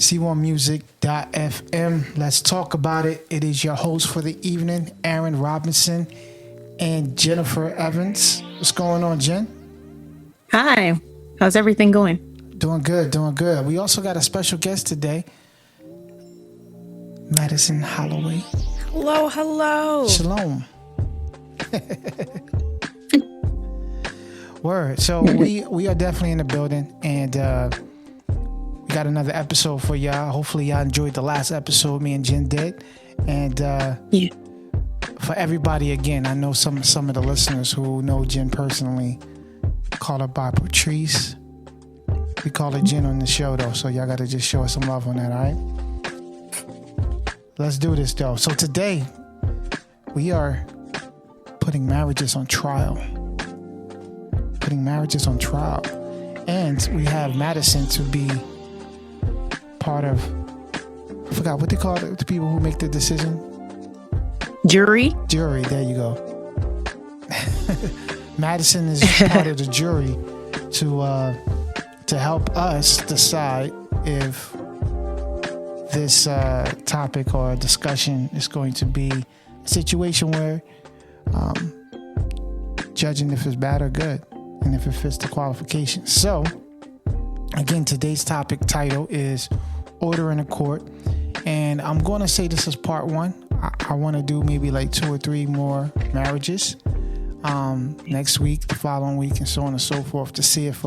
C1music.fm. Let's talk about it. It is your host for the evening, Aaron Robinson and Jennifer Evans. What's going on, Jen? Hi. How's everything going? Doing good, doing good. We also got a special guest today, Madison Holloway. Hello, hello. Shalom. Word. So we are definitely in the building, and we got another episode for y'all. Hopefully y'all enjoyed the last episode me and Jen did. And for everybody, again, I know some of the listeners who know Jen personally call her by Patrice. We call her Jen on the show, though, so y'all got to just show us some love on that, all right? Let's do this, though. So today, we are putting marriages on trial. And we have Madison to be part of, I forgot what they call it, the people who make the decision. Jury, there you go. Madison is part of the jury to help us decide if this topic or discussion is going to be a situation where judging if it's bad or good and if it fits the qualifications. So, again, today's topic title is Order in a Court. And I'm going to say this is part one. I want to do maybe like 2 or 3 more marriages next week, the following week, and so on and so forth to see if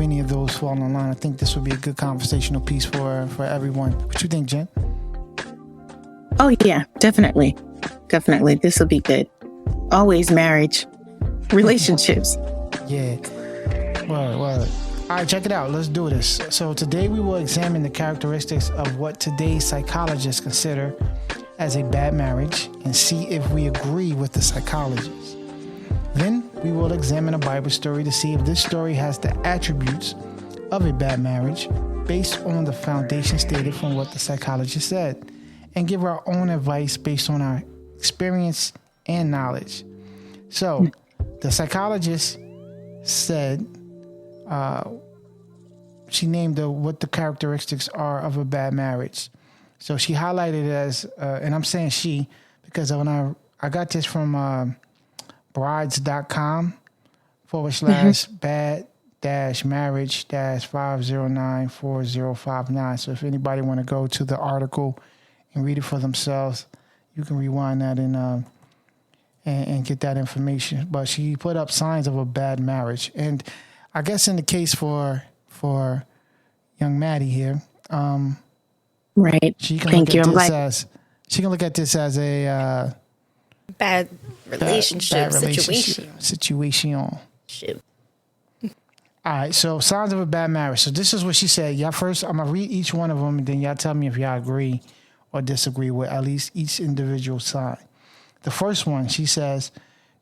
any of those fall in line. I think this would be a good conversational piece for everyone. What you think, Jen? Oh, yeah, definitely. Definitely. This will be good. Always marriage, relationships. Yeah. Well. All right, check it out. Let's do this. So today we will examine the characteristics of what today's psychologists consider as a bad marriage and see if we agree with the psychologists. Then we will examine a Bible story to see if this story has the attributes of a bad marriage based on the foundation stated from what the psychologist said, and give our own advice based on our experience and knowledge. So the psychologist said, she named what the characteristics are of a bad marriage. So she highlighted it as, and I'm saying she, because when I got this from brides.com / bad-marriage -5094059. So if anybody want to go to the article and read it for themselves, you can rewind that and get that information. But she put up signs of a bad marriage. And I guess in the case for young Maddie here, Right. she can Thank you. She can look at this as a Bad relationship situation. Shoot. All right, so signs of a bad marriage. So this is what she said. Y'all first, I'm gonna read each one of them, and then y'all tell me if y'all agree or disagree with at least each individual sign. The first one, she says,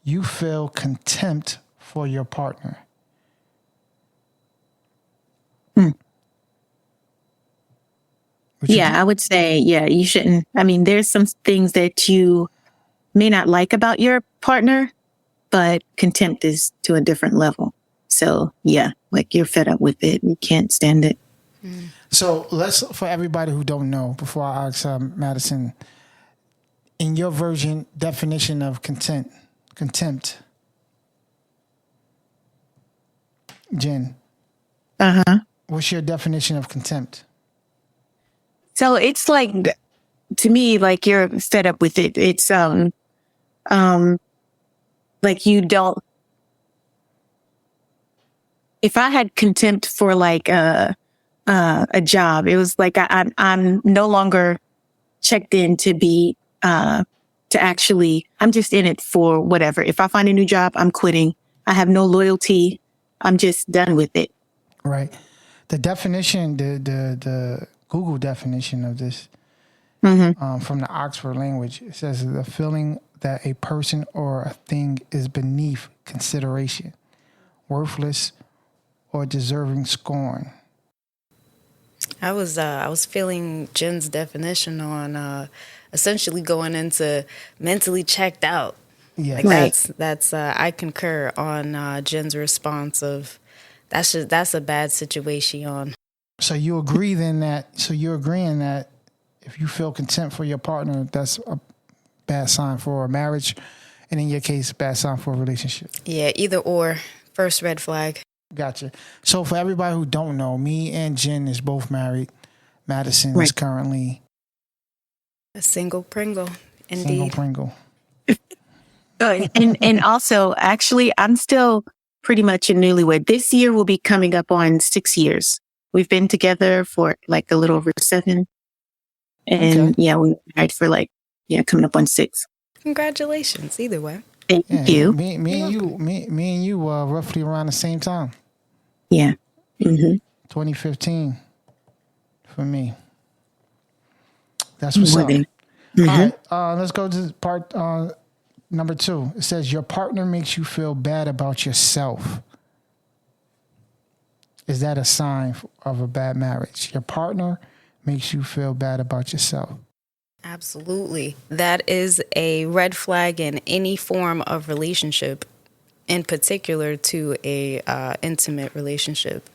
you feel contempt for your partner. I would say, you shouldn't. I mean, there's some things that you may not like about your partner, but contempt is to a different level. So, like you're fed up with it. You can't stand it. So for everybody who don't know, before I ask Madison, in your version, definition of contempt, Jen. What's your definition of contempt? So it's like, to me, like you're fed up with it. It's like you don't. If I had contempt for like a job, it was like I'm no longer checked in to be to actually. I'm just in it for whatever. If I find a new job, I'm quitting. I have no loyalty. I'm just done with it. Right. The definition, the Google definition of this from the Oxford language, it says the feeling that a person or a thing is beneath consideration, worthless, or deserving scorn. I was feeling Jen's definition on essentially going into mentally checked out. Yeah, like that's I concur on Jen's response of that's a bad situation. So you agree then that, so you're agreeing that if you feel contempt for your partner, that's a bad sign for a marriage, and in your case, bad sign for a relationship. Yeah, either or. First red flag. Gotcha. So for everybody who don't know, me and Jen is both married. Madison is Right. currently A single Pringle. single Indeed. Pringle. And also, actually, I'm still pretty much a newlywed. This year will be coming up on 6 years. We've been together for like a little over 7. And Okay. yeah, we were married for like, coming up on 6. Congratulations. Either way. Thank Yeah, you. me and you roughly around the same time. Yeah. Mm-hmm. 2015 for me. That's what's up. Women. All right, let's go to part number 2. It says your partner makes you feel bad about yourself. Is that a sign of a bad marriage? Your partner makes you feel bad about yourself. Absolutely. That is a red flag in any form of relationship, in particular to a intimate relationship.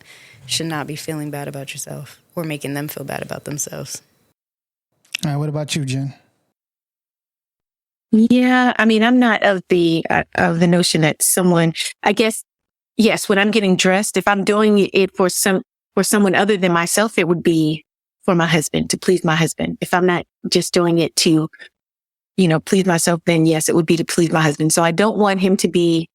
Should not be feeling bad about yourself or making them feel bad about themselves. All right, what about you, Jen? Yeah, I mean, I'm not of the notion that someone, I guess, yes, when I'm getting dressed, if I'm doing it for someone other than myself, it would be for my husband, to please my husband. If I'm not just doing it to, please myself, then yes, it would be to please my husband. So I don't want him to be,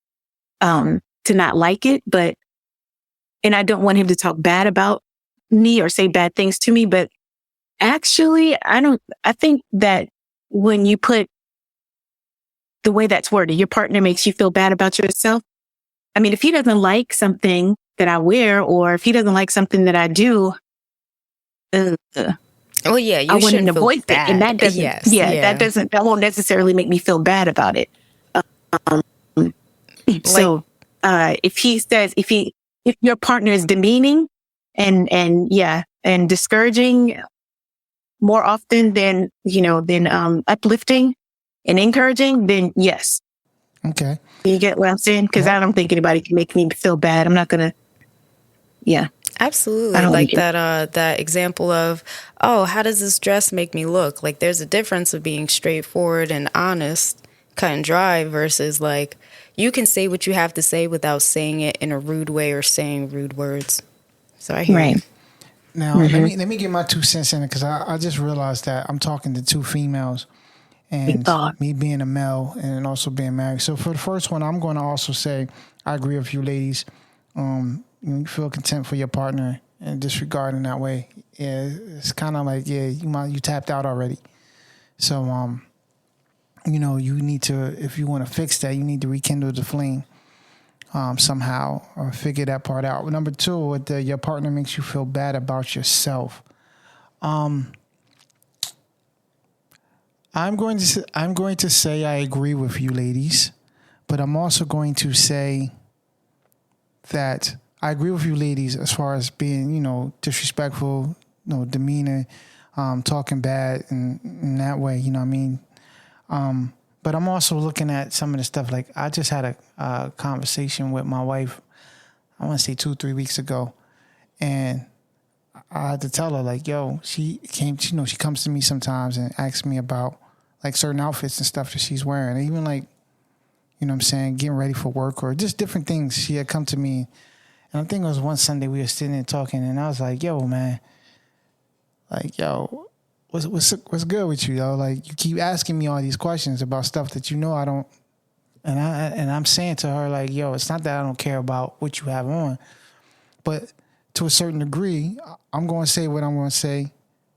to not like it, and I don't want him to talk bad about me or say bad things to me. But actually, I think that when you put the way that's worded, your partner makes you feel bad about yourself. I mean, if he doesn't like something that I wear, or if he doesn't like something that I do, Oh yeah, you I want him shouldn't to feel voice it, bad. and that doesn't. That won't necessarily make me feel bad about it. So, if your partner is demeaning and discouraging more often than uplifting and encouraging, then yes. Okay. You get what I'm saying? Because I don't think anybody can make me feel bad. I'm not gonna. Yeah. Absolutely. I don't Like like it. that example of, oh, how does this dress make me look? Like there's a difference of being straightforward and honest, cut and dry, versus like you can say what you have to say without saying it in a rude way or saying rude words. So I hear you. Right. Now, let me get my 2 cents in it, because I just realized that I'm talking to 2 females, and me being a male and also being married. So for the first one, I'm going to also say I agree with you ladies. You feel contempt for your partner and disregard in that way. Yeah, it's kind of like, you tapped out already. So, you need to, if you want to fix that, you need to rekindle the flame somehow, or figure that part out. Number 2, your partner makes you feel bad about yourself. I'm going to say I agree with you ladies, but I'm also going to say that I agree with you ladies as far as being, disrespectful, demeanor, talking bad in that way, you know what I mean? But I'm also looking at some of the stuff. Like I just had a conversation with my wife, I want to say 2-3 weeks ago. And I had to tell her like, yo, she comes to me sometimes and asks me about like certain outfits and stuff that she's wearing. And even like, what I'm saying, getting ready for work or just different things. She had come to me. And I think it was one Sunday we were sitting there talking, and I was like, yo, man, like, yo, what's good with you, yo? Like, you keep asking me all these questions about stuff that I don't, and I'm saying to her, like, yo, it's not that I don't care about what you have on, but to a certain degree, I'm going to say what I'm going to say.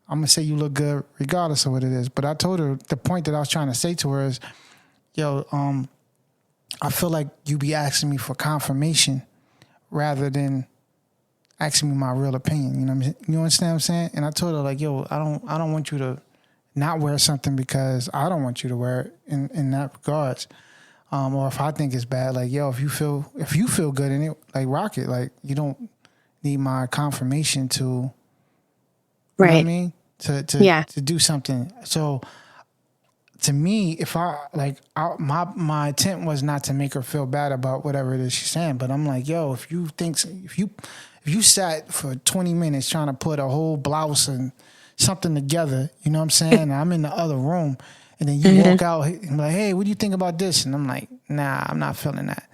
I'm going to say you look good regardless of what it is. But I told her the point that I was trying to say to her is, yo, I feel like you be asking me for confirmation rather than asking me my real opinion. You understand what I'm saying? And I told her like, yo, I don't want you to not wear something because I don't want you to wear it in that regards. Or if I think it's bad, like, yo, if you feel good in it, like, rock it. Like, you don't need my confirmation to, you know what I mean? To do something. So to me, if my intent was not to make her feel bad about whatever it is she's saying, but I'm like, yo, if if you sat for 20 minutes trying to put a whole blouse and something together, you know what I'm saying? And I'm in the other room, and then you walk out and be like, hey, what do you think about this? And I'm like, nah, I'm not feeling that.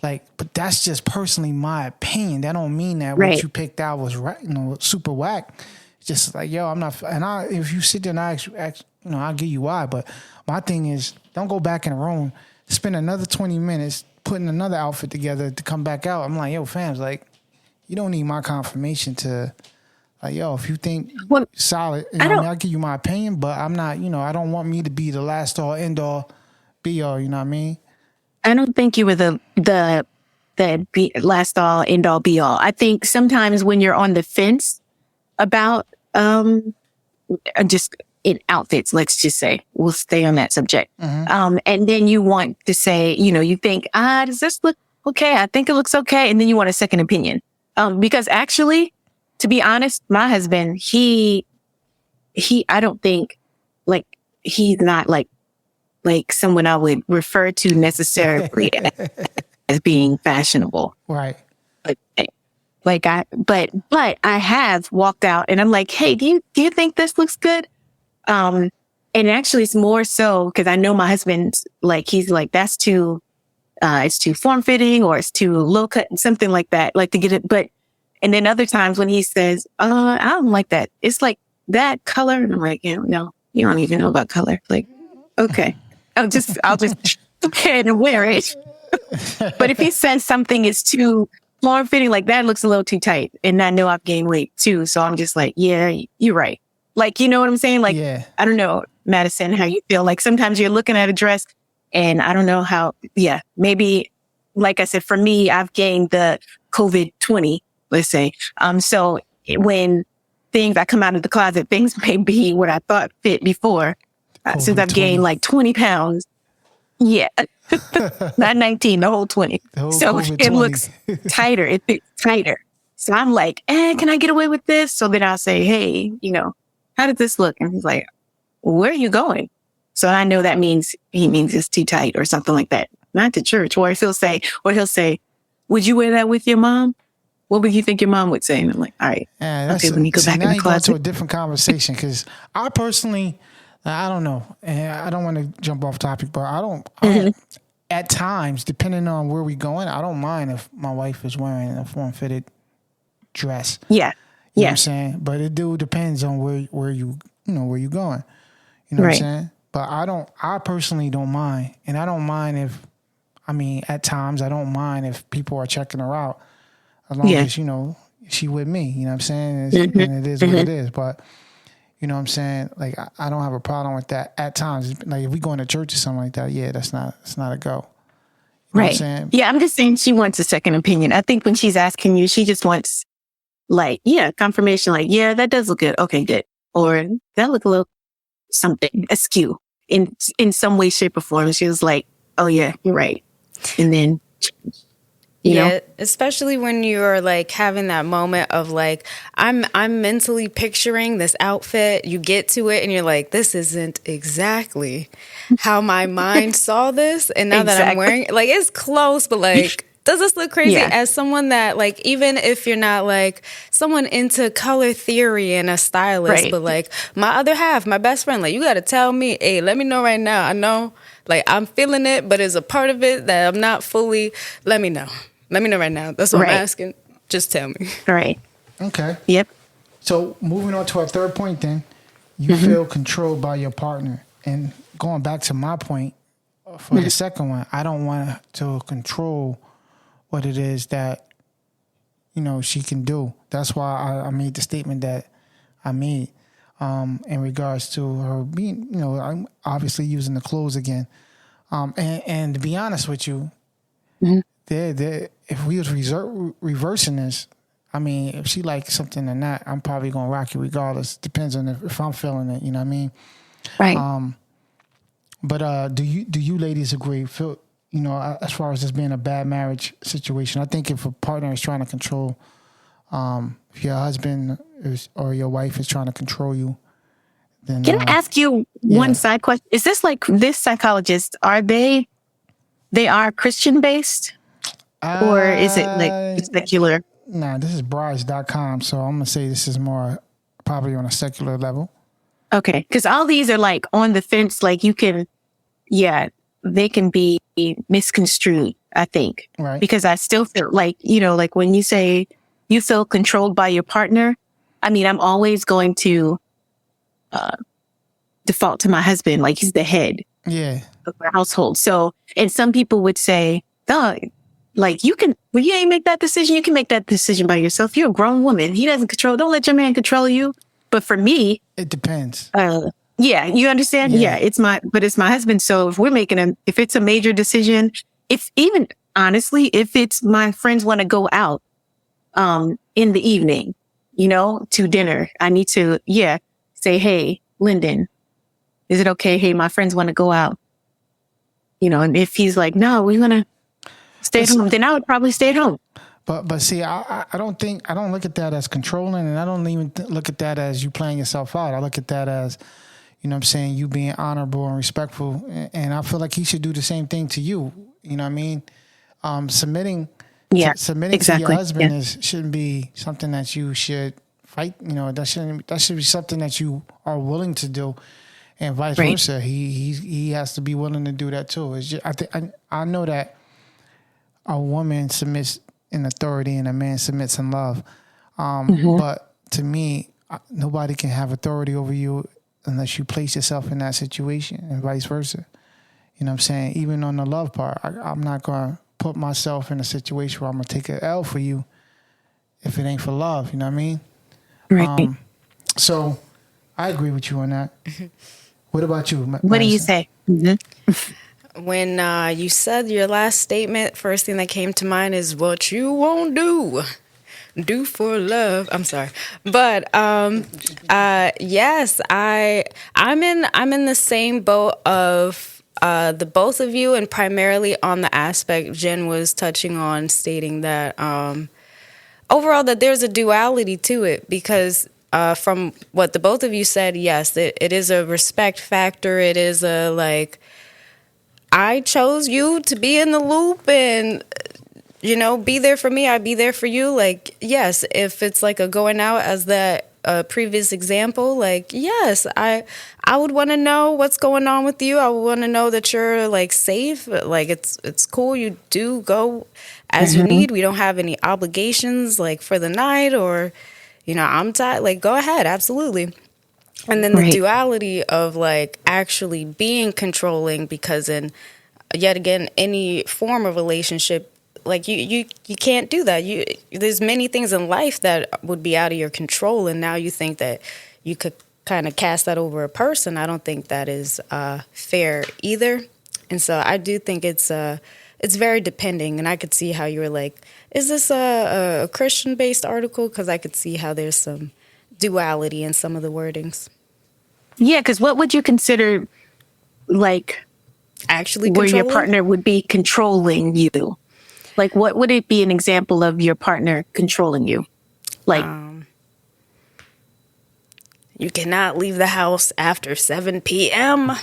Like, but that's just personally my opinion. That don't mean that what you picked out was right, super whack. It's just like, yo, I'm not. And if you sit there and I ask, I'll give you why. But my thing is, don't go back in the room, spend another 20 minutes putting another outfit together to come back out. I'm like, yo, fams, like, you don't need my confirmation to, like, yo, if you think solid, I'll give you my opinion, but I'm not, I don't want me to be the last all, end all, be all. You know what I mean? I don't think you were the last all, end all, be all. I think sometimes when you're on the fence about just in outfits, let's just say, we'll stay on that subject. And then you want to say, you think, does this look okay? I think it looks okay. And then you want a second opinion. Because actually, to be honest, my husband, he I don't think, like, he's not like someone I would refer to necessarily as being fashionable. Right. But I have walked out and I'm like, hey, do you think this looks good? And actually it's more so because I know my husband's like, he's like, that's too, it's too form fitting or it's too low cut and something like that, like to get it. But, and then other times when he says, I don't like that. It's like that color. And I'm like, no, you don't even know about color. Like, okay. I'll just go ahead and wear it. But if he says something is too form fitting, like that looks a little too tight, and I know I've gained weight too, so I'm just like, yeah, you're right. Like, you know what I'm saying? Like, I don't know, Madison, how you feel. Like sometimes you're looking at a dress, and I don't know how. Yeah, maybe, like I said, for me, I've gained the COVID-20, let's say. So when I come out of the closet, things may be what I thought fit before. Since I've gained like 20 pounds. Yeah. Not 19, the whole 20. So it looks tighter. It fits tighter. So I'm like, can I get away with this? So then I'll say, hey, how did this look? And he's like, where are you going? So I know he means it's too tight or something like that. Not to church. Or he'll say, would you wear that with your mom? What would you think your mom would say? And I'm like, all right. Okay, when you go back in the closet. Now you go to a different conversation because I personally, I don't know. And I don't want to jump off topic, but I don't at times, depending on where we're going, I don't mind if my wife is wearing a form-fitted dress. Yeah. You know what I'm saying? But it depends on where you going. You know what I'm saying? But I personally don't mind. And I don't mind at times, I don't mind if people are checking her out as long as, she with me. You know what I'm saying? And it is what it is. But you know what I'm saying? Like, I don't have a problem with that at times. Like, if we going to church or something like that, yeah, that's not a go. You know what I'm saying? Yeah, I'm just saying she wants a second opinion. I think when she's asking you, she just wants, like, confirmation. Like, yeah, that does look good. Okay, good. Or that look a little something askew in some way, shape, or form. She was like, oh, yeah, you're right. And then... You know? Especially when you're like having that moment of like, I'm mentally picturing this outfit. You get to it and you're like, this isn't exactly how my mind saw this. And now that I'm wearing it, like, it's close, but like, does this look crazy? As someone that like, even if you're not like someone into color theory and a stylist, but like my other half, my best friend, like, you got to tell me, hey, let me know right now. I know, like, I'm feeling it, but there's a part of it that I'm not fully, let me know. Let me know right now. That's what I'm asking. Just tell me. Right. Okay. Yep. So moving on to our third point then, you feel controlled by your partner. And going back to my point for the second one, I don't want to control what it is that, she can do. That's why I made the statement that I made in regards to her being, I'm obviously using the clothes again. And to be honest with you, if we was reversing this, I mean, if she likes something or not, I'm probably gonna rock it regardless. Depends on if I'm feeling it. You know what I mean? Right. But do you ladies agree? Feel as far as this being a bad marriage situation, I think if a partner is trying to control, if your husband or your wife is trying to control you, then can I ask you one side question? Is this like this psychologist? Are they are Christian based? Or is it like secular? Nah, this is brides.com, so I'm gonna say this is more probably on a secular level. Okay. Because all these are like on the fence. Like you can, yeah, they can be misconstrued, I think. Right. Because I still feel like, like when you say you feel controlled by your partner, I mean, I'm always going to default to my husband. Like he's the head Yeah. of our household. So, and some people would say, "Dog, like you ain't make that decision. You can make that decision by yourself. You're a grown woman. He doesn't control. Don't let your man control you." But for me, It depends. yeah, you understand? Yeah. Yeah, it's my husband. So if it's a major decision, if even honestly, if it's my friends want to go out, in the evening, to dinner, I need to, say, "Hey, Lyndon, is it okay? Hey, my friends want to go out." And if he's like, "No, we're going to stay at home," then I would probably stay at home. But see, I don't look at that as controlling, and I don't even look at that as you playing yourself out. I look at that as, what I'm saying, you being honorable and respectful, and I feel like he should do the same thing to you. You know what I mean? Submitting Exactly. to your husband shouldn't be something that you should fight. That should be something that you are willing to do, and vice versa. He has to be willing to do that too. It's just, I know that a woman submits in authority and a man submits in love, but to me, nobody can have authority over you unless you place yourself in that situation, and vice versa. You know what I'm saying? Even on the love part, I'm not going to put myself in a situation where I'm going to take an L for you if it ain't for love. You know what I mean? Right. So I agree with you on that. What about you? What do you say? When you said your last statement, first thing that came to mind is what you won't do for love. I'm sorry, but yes, I'm in the same boat of the both of you, and primarily on the aspect Jen was touching on, stating that overall that there's a duality to it, because from what the both of you said, yes, it is a respect factor. It is a like, I chose you to be in the loop and, be there for me. I'd be there for you. Like, yes, if it's like a going out as that previous example, like, yes, I would want to know what's going on with you. I would want to know that you're like safe. Like, it's cool. You do go as you need. We don't have any obligations like for the night or, I'm tired. Like, go ahead. Absolutely. And then the duality of like actually being controlling, because in yet again any form of relationship, like you can't do that. There's many things in life that would be out of your control, and now you think that you could kind of cast that over a person. I don't think that is fair either. And so I do think it's very depending. And I could see how you were like, is this a Christian based article? Because I could see how there's some duality in some of the wordings. Yeah, because what would you consider like actually where your partner would be controlling you? Like, what would it be an example of your partner controlling you? Like, you cannot leave the house after 7 p.m.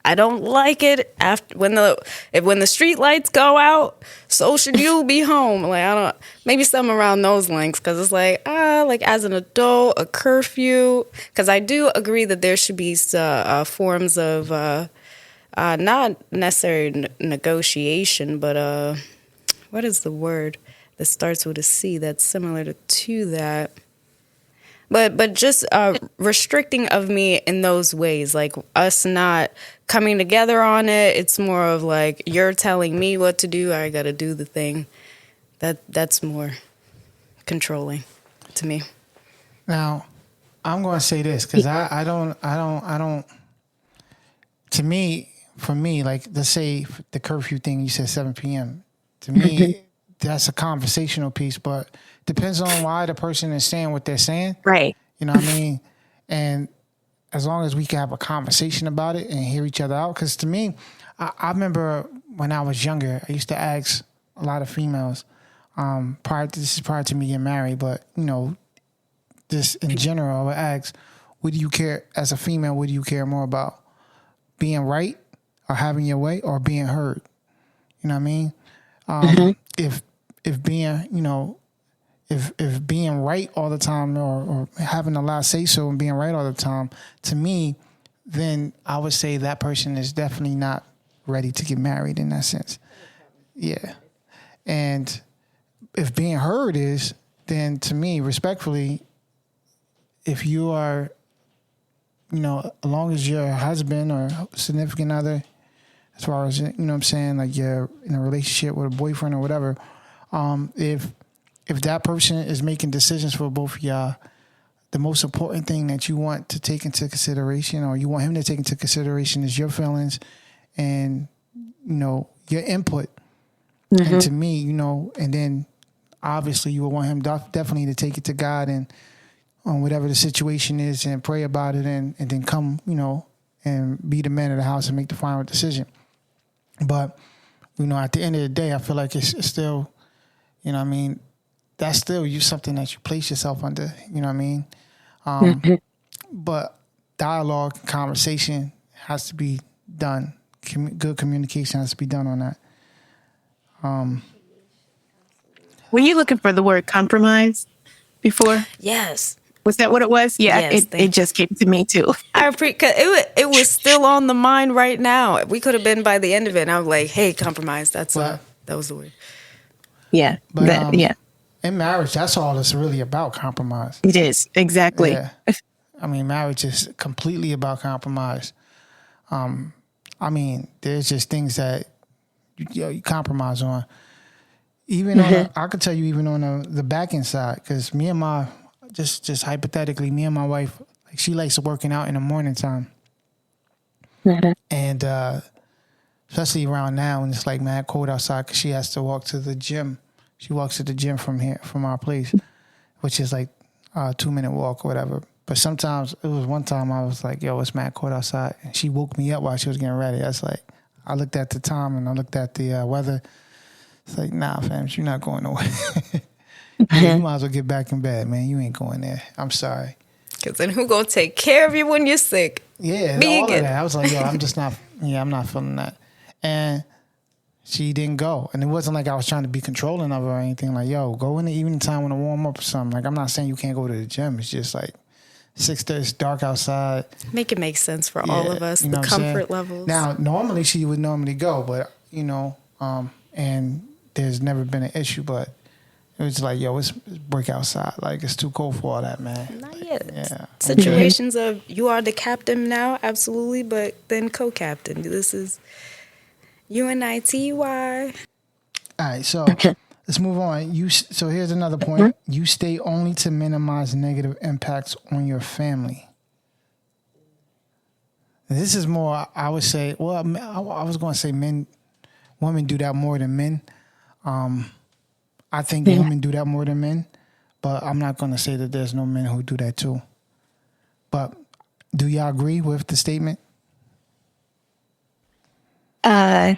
I don't like it. After when the street lights go out, so should you be home. Like, maybe something around those lengths, because it's like as an adult, a curfew. Because I do agree that there should be forms of not necessarily negotiation, but what is the word that starts with a C that's similar to that? But just restricting of me in those ways, like us not coming together on it. It's more of like, you're telling me what to do, I got to do the thing. That's more controlling to me. Now, I'm going to say this because I don't. To me, for me, like let's say the curfew thing, you said 7 p.m. To me, that's a conversational piece, but depends on why the person is saying what they're saying. Right. You know what I mean? And as long as we can have a conversation about it and hear each other out. Because to me, I remember when I was younger, I used to ask a lot of females, this is prior to me getting married, but, this in general, I would ask, what do you care, as a female, what do you care more about? Being right or having your way or being heard? You know what I mean? If being, if being right all the time or having a last say so and being right all the time, to me, then I would say that person is definitely not ready to get married in that sense. Yeah. And if being heard is, then to me, respectfully, if you are, as long as your husband or significant other, as far as, what I'm saying, like you're in a relationship with a boyfriend or whatever, if that person is making decisions for both of y'all, the most important thing that you want to take into consideration, or you want him to take into consideration, is your feelings and, your input. Mm-hmm. And to me, and then obviously you will want him definitely to take it to God and on whatever the situation is and pray about it and then come, and be the man of the house and make the final decision. But, at the end of the day, I feel like it's still, that's still something that you place yourself under, But dialogue, conversation has to be done. Good communication has to be done on that. Were you looking for the word compromise before? Yes. Was that what it was? Yeah, yes, it just came to me too. It was still on the mind right now. We could have been by the end of it. And I was like, "Hey, compromise." That was the word. Yeah, but in marriage, that's all it's really about, compromise. It is, exactly. Yeah. I mean, marriage is completely about compromise. There's just things that you compromise on. Even I could tell you, even on the back end side, because me and my just hypothetically, me and my wife, like, she likes working out in the morning time. Mm-hmm. And especially around now when it's like mad cold outside, because she has to walk to the gym. She walks to the gym from our place, which is like a 2-minute walk or whatever. But sometimes, it was one time I was like, yo, it's mad cold outside. And she woke me up while she was getting ready. That's like, I looked at the time and I looked at the weather. It's like, nah, fam, you're not going nowhere. You might as well get back in bed, man. You ain't going there. I'm sorry. Because then who gonna take care of you when you're sick? Yeah, all of that. I was like, yo, I'm just not, I'm not feeling that. And she didn't go. And it wasn't like I was trying to be controlling of her or anything. Like, yo, go in the evening time when I warm up or something. Like, I'm not saying you can't go to the gym. It's just like 6:30, it's dark outside. Make it make sense for all of us, the comfort levels. Now, normally she would normally go, but, and there's never been an issue, but it was like, yo, it's break outside. Like, it's too cold for all that, man. Not yet. Yeah. Situations of you are the captain now, absolutely, but then co-captain. This is UNITY. All right, so let's move on. So here's another point. You stay only to minimize negative impacts on your family. This is more, I would say, well, I was going to say women do that more than men. I think women do that more than men, but I'm not going to say that there's no men who do that too. But do y'all agree with the statement? Yeah,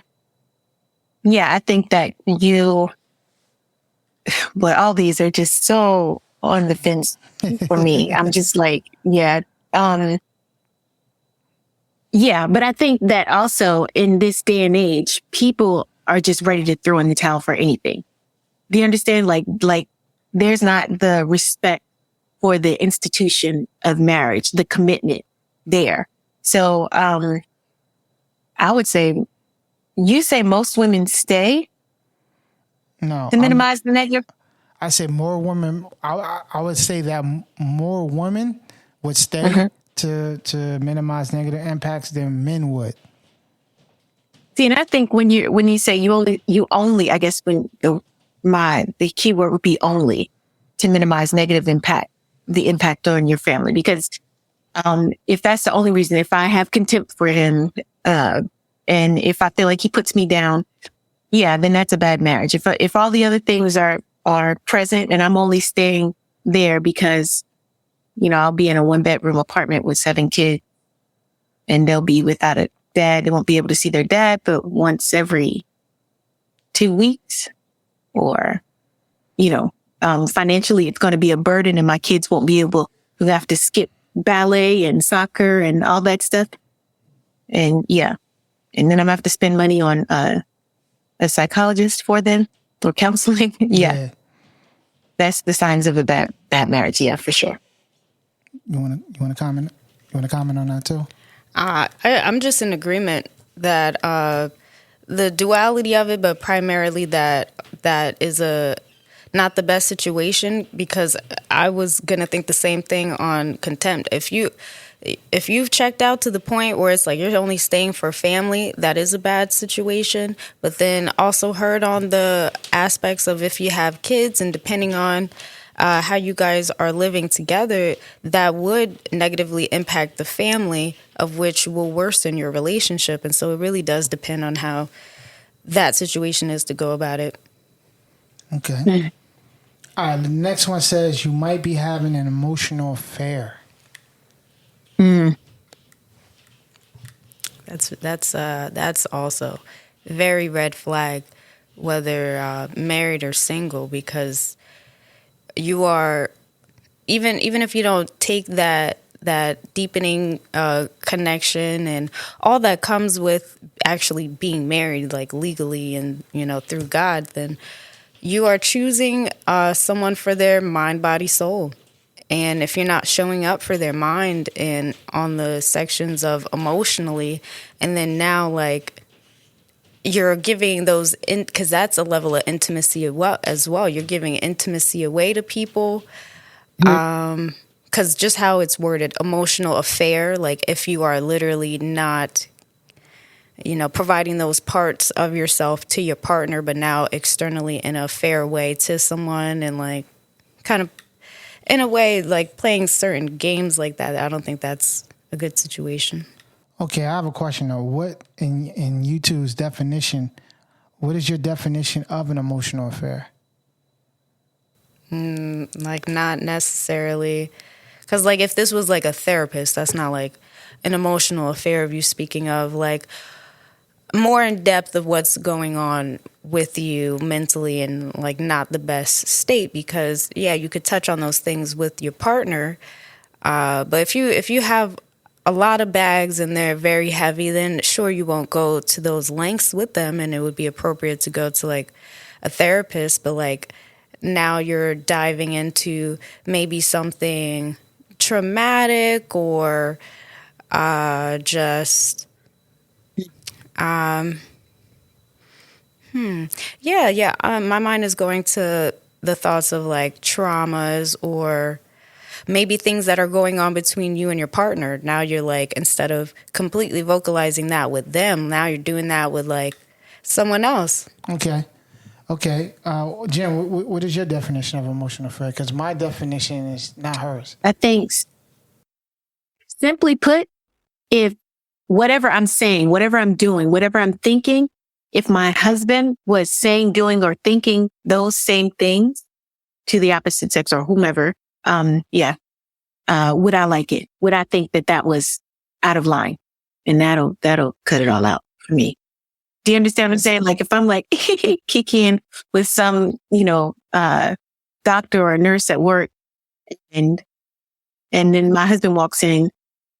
I think that all these are just so on the fence for me. I'm just like, yeah. Yeah, but I think that also in this day and age, people are just ready to throw in the towel for anything. Do you understand? Like there's not the respect for the institution of marriage, the commitment there. So, I would say, you say most women stay to minimize the negative. I say more women. I would say that more women would stay to minimize negative impacts than men would. See, and I think when you say you only, I guess when the key word would be only, to minimize negative impact, the impact on your family. Because if that's the only reason, if I have contempt for him, and if I feel like he puts me down, yeah, then that's a bad marriage. If all the other things are present and I'm only staying there because, I'll be in a 1-bedroom apartment with 7 kids and they'll be without a dad. They won't be able to see their dad but once every 2 weeks, or, financially it's going to be a burden and my kids won't be able to have to skip ballet and soccer and all that stuff. And yeah. And then I'm going to have to spend money on a psychologist for them or counseling. Yeah. That's the signs of a bad marriage. Yeah, for sure. You want to comment? You want to comment on that too? I'm just in agreement that the duality of it, but primarily that is not the best situation, because I was gonna think the same thing on contempt. If you've checked out to the point where it's like you're only staying for family, that is a bad situation. But then also heard on the aspects of if you have kids and depending on how you guys are living together, that would negatively impact the family, of which will worsen your relationship. And so it really does depend on how that situation is to go about it. Okay. All right. The next one says you might be having an emotional affair. That's also very red flag, whether married or single, because you are, even if you don't take that deepening connection and all that comes with actually being married, like legally and through God, then you are choosing someone for their mind, body, soul. And if you're not showing up for their mind and on the sections of emotionally, and then now like you're giving those in, because that's a level of intimacy as well. You're giving intimacy away to people. Because just how it's worded, emotional affair, like if you are literally not, providing those parts of yourself to your partner, but now externally in a fair way to someone, and like kind of in a way like playing certain games like that, I don't think that's a good situation. Okay, I have a question though. What in you two's definition, what is your definition of an emotional affair? Like not necessarily, because like if this was like a therapist, that's not like an emotional affair of you speaking of like more in depth of what's going on with you mentally and like not the best state, because yeah, you could touch on those things with your partner, but if you have a lot of bags and they're very heavy, then sure, you won't go to those lengths with them, and it would be appropriate to go to like a therapist. But like now you're diving into maybe something traumatic or just my mind is going to the thoughts of like traumas or maybe things that are going on between you and your partner. Now you're like, instead of completely vocalizing that with them, now you're doing that with like someone else. Okay. Jen, what is your definition of emotional affair? Because my definition is not hers. I think, simply put, if whatever I'm saying, whatever I'm doing, whatever I'm thinking, if my husband was saying, doing, or thinking those same things to the opposite sex or whomever, would I like it? Would I think that was out of line? And that'll cut it all out for me. Do you understand what I'm saying? Like if I'm like kicking with some, doctor or nurse at work, and then my husband walks in,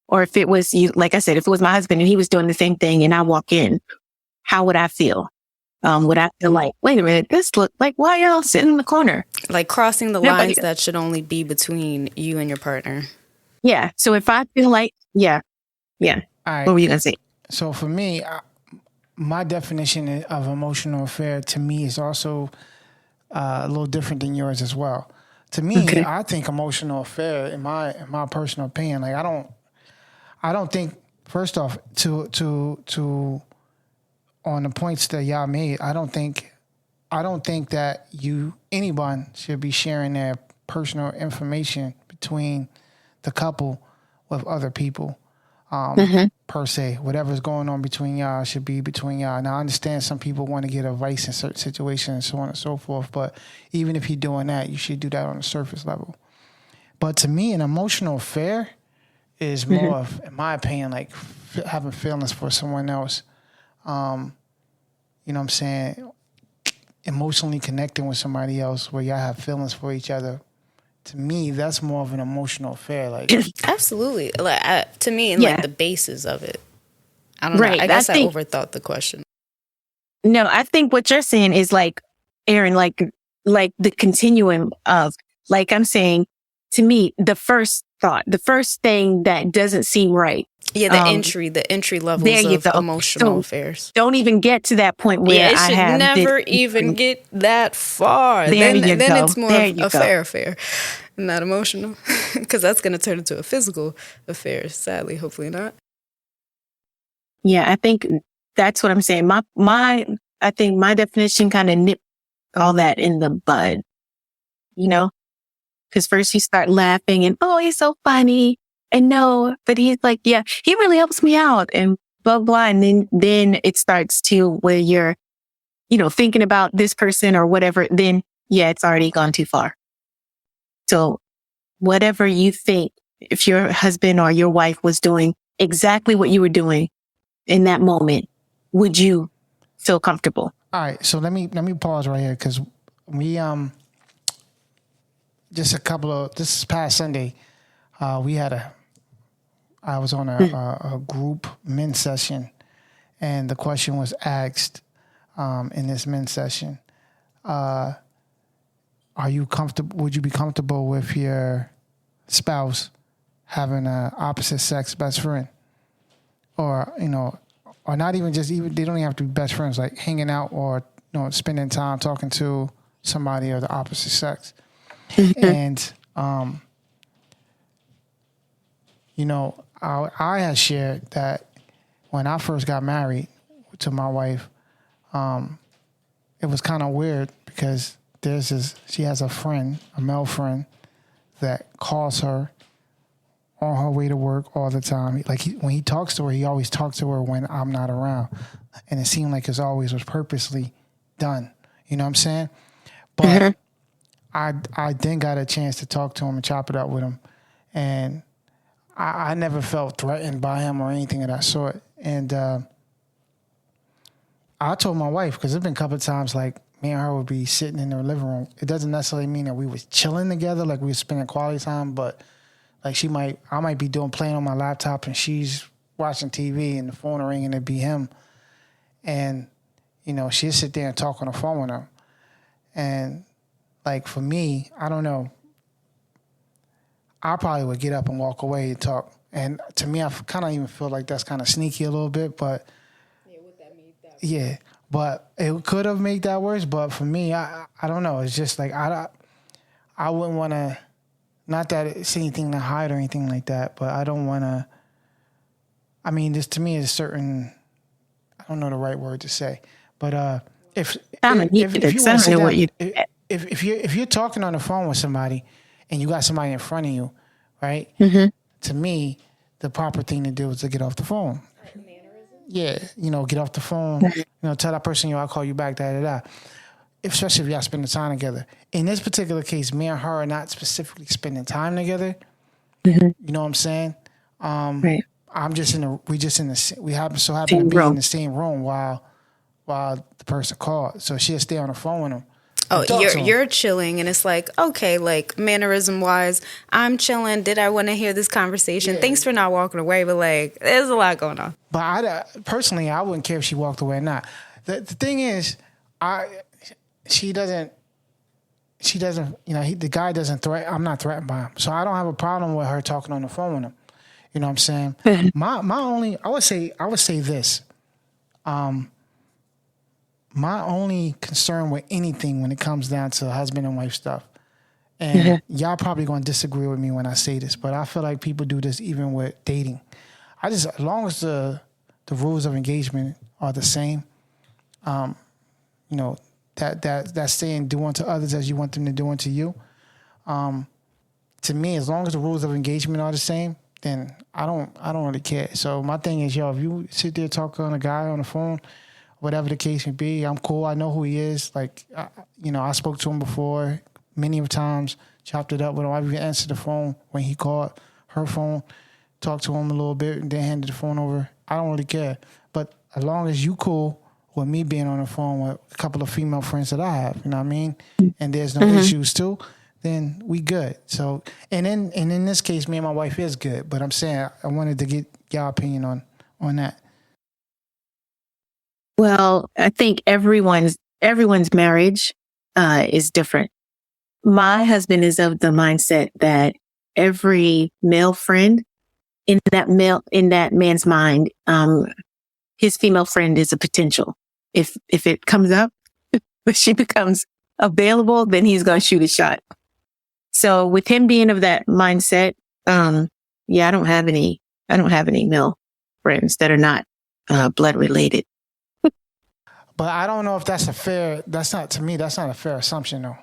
or if it was you, like I said, if it was my husband and he was doing the same thing and I walk in, how would I feel? Would I feel like, wait a minute, this look like, why y'all sitting in the corner? Like crossing the lines that should only be between you and your partner. Yeah. So if I feel like, yeah. All right. What were you going to say? So for me, my definition of emotional affair to me is also a little different than yours as well. To me, okay. I think emotional affair, in my personal opinion, like I don't think, first off, to on the points that y'all made, I don't think that anyone should be sharing their personal information between the couple with other people. Per se, whatever's going on between y'all should be between y'all. Now, I understand some people want to get advice in certain situations and so on and so forth, but even if you're doing that, you should do that on a surface level. But to me, an emotional affair is more of, in my opinion, like having feelings for someone else. You know what I'm saying? Emotionally connecting with somebody else where y'all have feelings for each other. To me, that's more of an emotional affair. Like absolutely, like to me, like the basis of it. I don't know. I guess I overthought the question. No, I think what you're saying is like, Aaron, like like the continuum of, like I'm saying, to me, the first thing that doesn't seem right. Yeah, the entry There levels you of go. emotional So affairs. don't even get to that point where Yeah, it I should have never this. even get that far. There you Then go. it's more There of you a go. affair, not emotional, because that's going to turn into a physical affair. Sadly, hopefully not. Yeah, I think that's what I'm saying. I think my definition kind of nipped all that in the bud, you know, because first you start laughing and, oh, he's so funny. And no, but he's like, yeah, he really helps me out and blah, blah. And then it starts to where you're, thinking about this person or whatever. Then yeah, it's already gone too far. So whatever you think, if your husband or your wife was doing exactly what you were doing in that moment, would you feel comfortable? All right, so let me pause right here because we this past Sunday, I was on a group men's session, and the question was asked in this men's session, are you comfortable? Would you be comfortable with your spouse having a opposite sex best friend, or or not even they don't even have to be best friends, like hanging out or spending time talking to somebody of the opposite sex. And I had shared that when I first got married to my wife, it was kind of weird because she has a male friend that calls her on her way to work all the time. Like when he talks to her, he always talks to her when I'm not around. And it seemed like it always was purposely done. You know what I'm saying? But I then got a chance to talk to him and chop it up with him. And I never felt threatened by him or anything of that sort. And I told my wife, because there's been a couple of times like me and her would be sitting in the living room. It doesn't necessarily mean that we was chilling together, like we were spending quality time, but like I might be playing on my laptop and she's watching TV and the phone will ring and it'd be him. And, she'd sit there and talk on the phone with him. And like for me, I don't know, I probably would get up and walk away and talk. And to me, I kind of even feel like that's kind of sneaky a little bit, but yeah, but it could have made that worse. But for me, I don't know. It's just like, I wouldn't want to, not that it's anything to hide or anything like that, but I don't want to, this to me is certain, I don't know the right word to say, but if you're talking on the phone with somebody and you got somebody in front of you, right? Mm-hmm. To me, the proper thing to do is to get off the phone. Yeah, get off the phone. Tell that person, I'll call you back. Da da da. Especially if y'all spending time together. In this particular case, me and her are not specifically spending time together. Mm-hmm. You know what I'm saying? Right. We happen to be in the same room while the person called. So she'll stay on the phone with him. Oh, you're chilling, and it's like, okay, like mannerism wise, I'm chilling. Did I want to hear this conversation? Yeah. Thanks for not walking away, but like, there's a lot going on. But personally, I wouldn't care if she walked away or not. The thing is, she doesn't. The guy doesn't threaten. I'm not threatened by him, so I don't have a problem with her talking on the phone with him. You know what I'm saying? I would say this. My only concern with anything when it comes down to husband and wife stuff, and y'all probably going to disagree with me when I say this, but I feel like people do this even with dating. As long as the rules of engagement are the same, that saying, do unto others as you want them to do unto you. To me, as long as the rules of engagement are the same, then I don't really care. So my thing is, if you sit there talking on a guy on the phone, whatever the case may be, I'm cool. I know who he is. Like, I spoke to him before many of times, chopped it up with him. I even answered the phone when he called her phone, talked to him a little bit, and then handed the phone over. I don't really care. But as long as you cool with me being on the phone with a couple of female friends that I have, you know what I mean? And there's no issues too, then we good. So, and in this case, me and my wife is good. But I'm saying I wanted to get y'all opinion on that. Well, I think everyone's marriage is different. My husband is of the mindset that every male friend in that man's mind, his female friend is a potential. If it comes up, if she becomes available, then he's going to shoot a shot. So with him being of that mindset, I don't have any male friends that are not blood related. But I don't know if that's not a fair assumption though.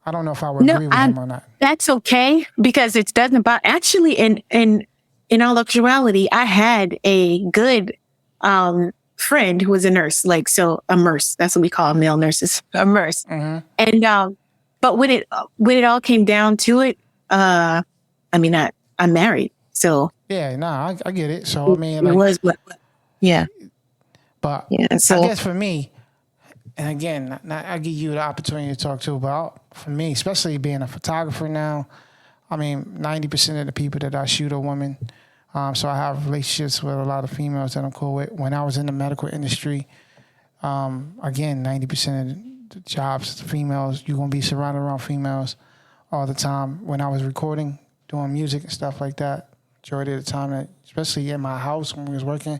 I don't know if I would agree with him or not. That's okay because it doesn't bother. Actually, in all actuality, I had a good friend who was a nurse, a nurse. That's what we call male nurses, a nurse. Mm-hmm. And but when it all came down to it, I'm married, so yeah, I get it. So I mean, it was what, yeah. But so I guess for me, and again, I give you the opportunity to talk too. But for me, especially being a photographer now, I mean, 90% of the people that I shoot are women. So I have relationships with a lot of females that I'm cool with. When I was in the medical industry, again, 90% of the jobs, females, you're going to be surrounded around females all the time. When I was recording, doing music and stuff like that, majority of the time, especially in my house when we was working,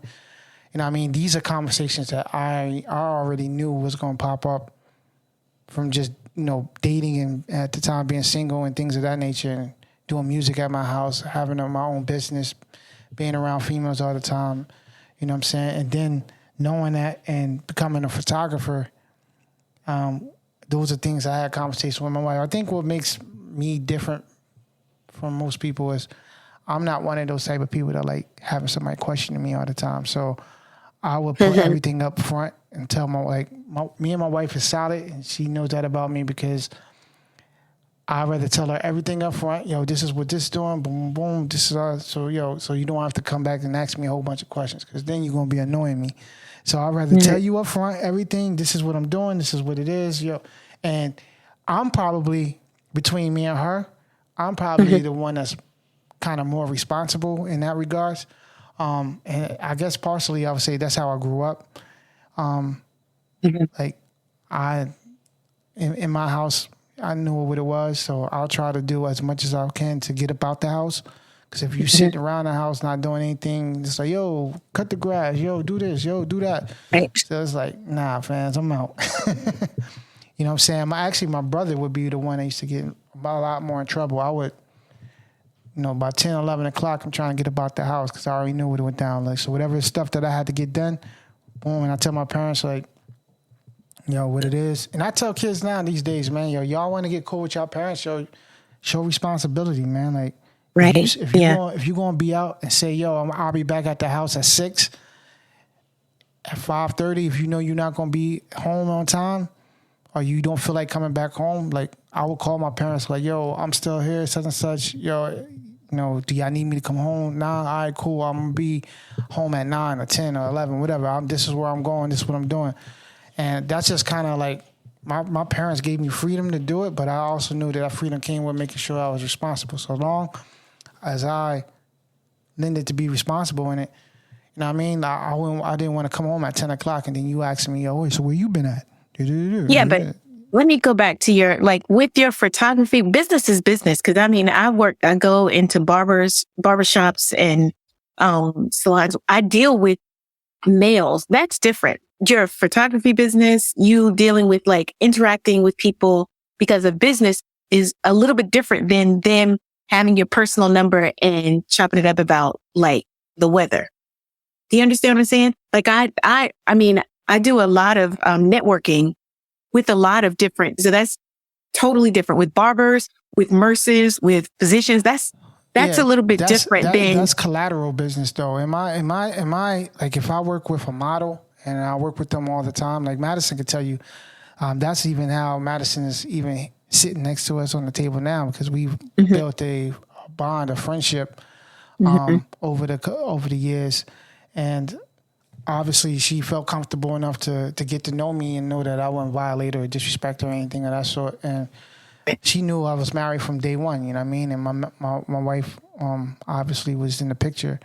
these are conversations that I already knew was going to pop up from just, dating and at the time being single and things of that nature and doing music at my house, having my own business, being around females all the time, you know what I'm saying? And then knowing that and becoming a photographer, those are things I had conversations with my wife. I think what makes me different from most people is I'm not one of those type of people that like having somebody questioning me all the time. So I would put everything up front and tell me and my wife is solid and she knows that about me because I'd rather tell her everything up front. This is what this is doing. Boom, boom. This is so you don't have to come back and ask me a whole bunch of questions because then you're going to be annoying me. So I'd rather tell you up front everything. This is what I'm doing. This is what it is. And I'm probably, between me and her, I'm probably the one that's kind of more responsible in that regards. And I guess partially I would say that's how I grew up. Like in my house, I knew what it was, so I'll try to do as much as I can to get about the house. Because if you sitting around the house not doing anything, it's like, yo, cut the grass, yo, do this, yo, do that. Right. So it's like, nah, fans, I'm out. You know what I'm saying? My brother would be the one that used to get a lot more in trouble. I would, by 10, 11 o'clock, I'm trying to get about the house because I already knew what it went down. Like, so whatever stuff that I had to get done, boom, and I tell my parents, like, what it is. And I tell kids now these days, man, y'all want to get cool with y'all parents, show responsibility, man. Like, right. If you're going to be out and say, I'll be back at the house at 6, at 5:30, if you know you're not going to be home on time or you don't feel like coming back home, like, I would call my parents like, I'm still here, such and such, do y'all need me to come home? Nah, all right, cool. I'm going to be home at 9 or 10 or 11, whatever. This is where I'm going. This is what I'm doing. And that's just kind of like my parents gave me freedom to do it, but I also knew that freedom came with making sure I was responsible. So long as I lended to be responsible in it, you know what I mean? I didn't want to come home at 10 o'clock and then you ask me, so where you been at? Yeah, but let me go back to your, with your photography, business is business. Cause I go into barbershops and salons. I deal with males. That's different. Your photography business, you dealing with interacting with people because a business is a little bit different than them having your personal number and chopping it up about the weather. Do you understand what I'm saying? I do a lot of networking with a lot of different, so that's totally different with barbers, with nurses, with physicians. That's a little bit different than that's collateral business though. Am I if I work with a model and I work with them all the time, like Madison could tell you, that's even how Madison is even sitting next to us on the table now because we've built a bond, a friendship over the years, and obviously she felt comfortable enough to get to know me and know that I wouldn't violate or disrespect her or anything of that sort. And she knew I was married from day one, you know what I mean? And my wife obviously was in the picture,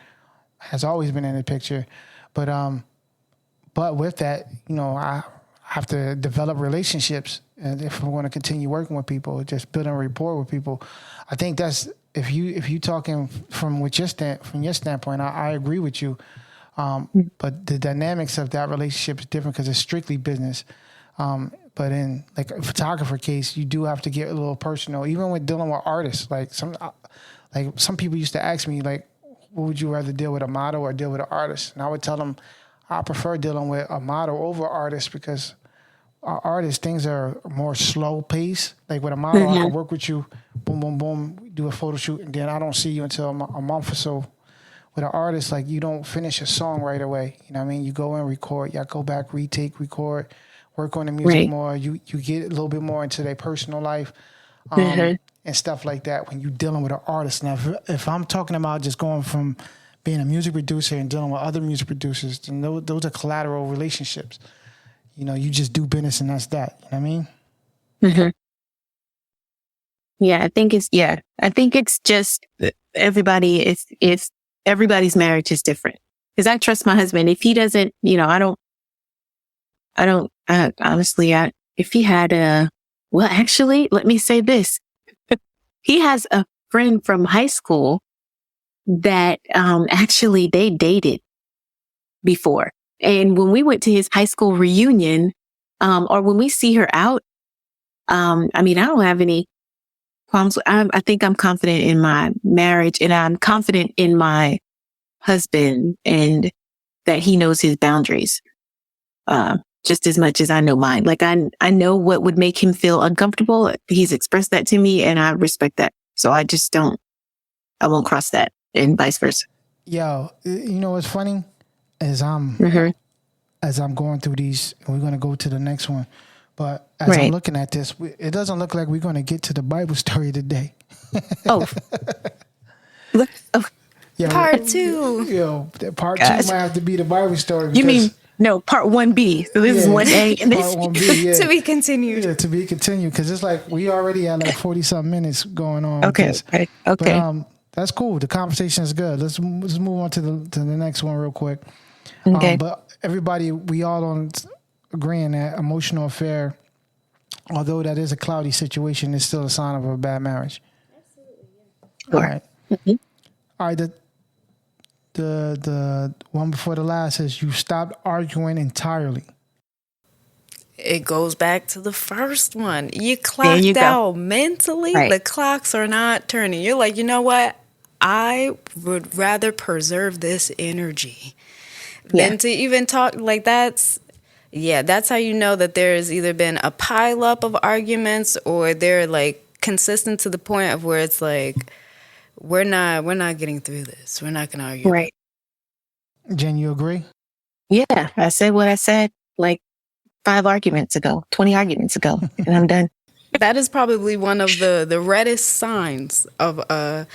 has always been in the picture. But with that, I have to develop relationships and if we want to continue working with people, just building rapport with people. I think that's if you talking from your standpoint, I agree with you. But the dynamics of that relationship is different because it's strictly business. But in like a photographer case, you do have to get a little personal, even with dealing with artists. Like some people used to ask me, like, what would you rather deal with, a model or deal with an artist? And I would tell them I prefer dealing with a model over artist because artists, things are more slow paced. Like with a model, I can work with you, boom, boom, boom, do a photo shoot, and then I don't see you until a month or so. With an artist, like you don't finish a song right away. You know what I mean? You go and record, y'all go back, retake, record, work on the music more. You get a little bit more into their personal life and stuff like that when you're dealing with an artist. Now, if I'm talking about just going from being a music producer and dealing with other music producers, then those are collateral relationships. You know, you just do business and that's that. You know what I mean? Mm-hmm. Yeah, I think it's just everybody everybody's marriage is different. Because I trust my husband. If he doesn't, honestly, if he had actually, let me say this. He has a friend from high school that, actually they dated before. And when we went to his high school reunion, or when we see her out, I don't have any problems. I think I'm confident in my marriage and I'm confident in my husband and that he knows his boundaries, just as much as I know mine. Like I know what would make him feel uncomfortable. He's expressed that to me and I respect that. So I won't cross that and vice versa. Yo, you know what's funny? As I'm going through these, and we're going to go to the next one. But as I'm looking at this, it doesn't look like we're going to get to the Bible story today. Oh. Part 2. Yo, part 2 might have to be the Bible story. You mean, no, part 1B. So this is 1A. And part 1B, yeah. To be continued. Yeah, to be continued. Because it's like, we already had like 40-something minutes going on. Okay. But that's cool. The conversation is good. Let's move on to the next one real quick. Okay. But everybody, we all on agreeing that emotional affair, although that is a cloudy situation, is still a sign of a bad marriage. Absolutely, yeah. All right. Mm-hmm. All right. The one before the last is you stopped arguing entirely. It goes back to the first one. You clocked out mentally. Right. The clocks are not turning. You're like, you know what? I would rather preserve this energy than to even talk. Like that's how you know that there's either been a pile up of arguments or they're like consistent to the point of where it's like, we're not getting through this. We're not going to argue. Right. Jen, you agree? Yeah. I said what I said like 5 arguments ago, 20 arguments ago, and I'm done. That is probably one of the reddest signs of a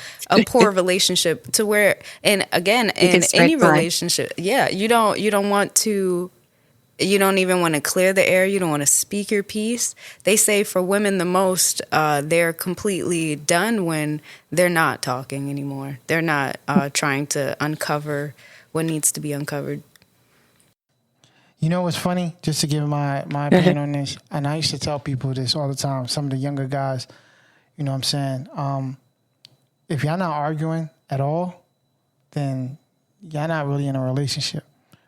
poor relationship to where, and again, in any relationship, you don't even want to clear the air. You don't want to speak your piece. They say for women the most, they're completely done when they're not talking anymore. They're not trying to uncover what needs to be uncovered. You know what's funny? Just to give my opinion on this, and I used to tell people this all the time, some of the younger guys, you know what I'm saying? If y'all not arguing at all, then y'all not really in a relationship.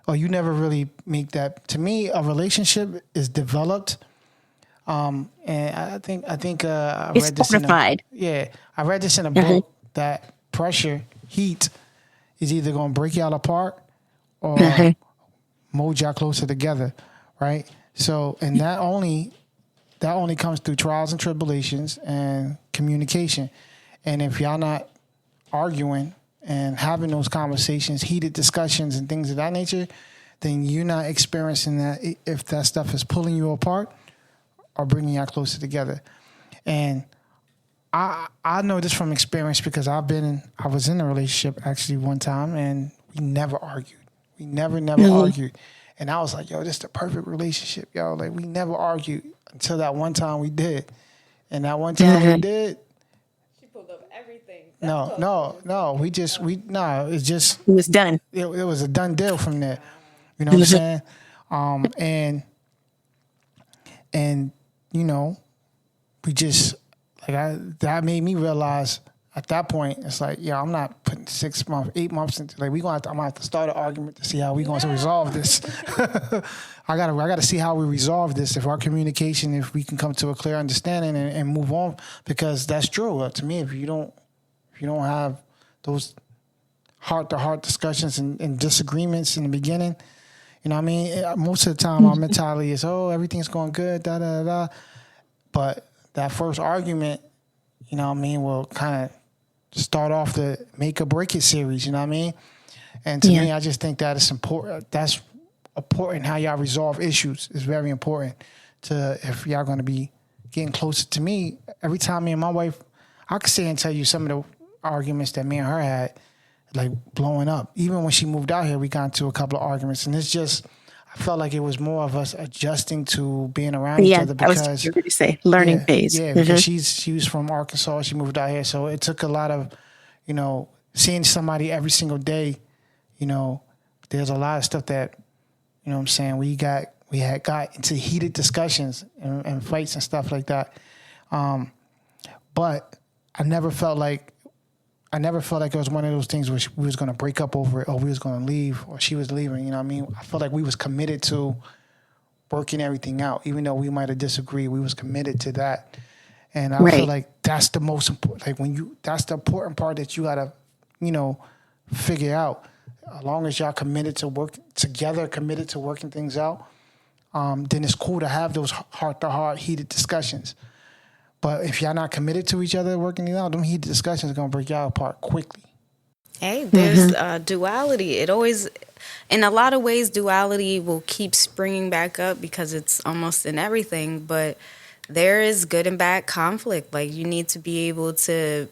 Or you never really make that. To me, a relationship is developed. And I think I read this fortified. I read this in a book that pressure, heat, is either going to break y'all apart or mold y'all closer together, right? So, and that only comes through trials and tribulations and communication. And if y'all not arguing and having those conversations, heated discussions and things of that nature, then you're not experiencing that if that stuff is pulling you apart or bringing y'all closer together. And I know this from experience because I was in a relationship actually one time and we never argued. We never argued. And I was like, yo, this is the perfect relationship, yo. Like, we never argued until that one time we did. And that one time we did. She pulled up everything. No. It's just. It was done. It was a done deal from there. You know what I'm saying? And you know, we just that made me realize at that point, it's like, yeah, I'm not putting 6 months, 8 months into, like, I'm gonna have to start an argument to see how we going to resolve this. I gotta see how we resolve this. If our communication, if we can come to a clear understanding and move on, because that's true. To me, if you don't have those heart-to-heart discussions and disagreements in the beginning, you know what I mean? Most of the time, our mentality is, oh, everything's going good, da-da-da-da. But that first argument, you know what I mean, will kind of start off the make or break it series, you know what I mean? And to me, I just think that it's important. That's important how y'all resolve issues. It's very important if y'all going to be getting closer to me. Every time me and my wife, I could say and tell you some of the arguments that me and her had, like blowing up. Even when she moved out here, we got into a couple of arguments, and it's just, I felt like it was more of us adjusting to being around each other, because I was going to say learning phase. Yeah, because she was from Arkansas, she moved out here, so it took a lot of, you know, seeing somebody every single day. You know, there's a lot of stuff that, you know what I'm saying, we had got into heated discussions and fights and stuff like that. But I never felt like it was one of those things where we was going to break up over it, or we was going to leave, or she was leaving. You know what I mean? I felt like we was committed to working everything out. Even though we might have disagreed, we was committed to that. And I feel like that's the most important, that's the important part that you got to, you know, figure out. As long as y'all committed to work together, committed to working things out, then it's cool to have those heart-to-heart heated discussions. But if y'all not committed to each other working it out, them heated discussions are going to break y'all apart quickly. Hey, there's duality. It always, in a lot of ways, duality will keep springing back up because it's almost in everything. But there is good and bad conflict. Like, you need to be able to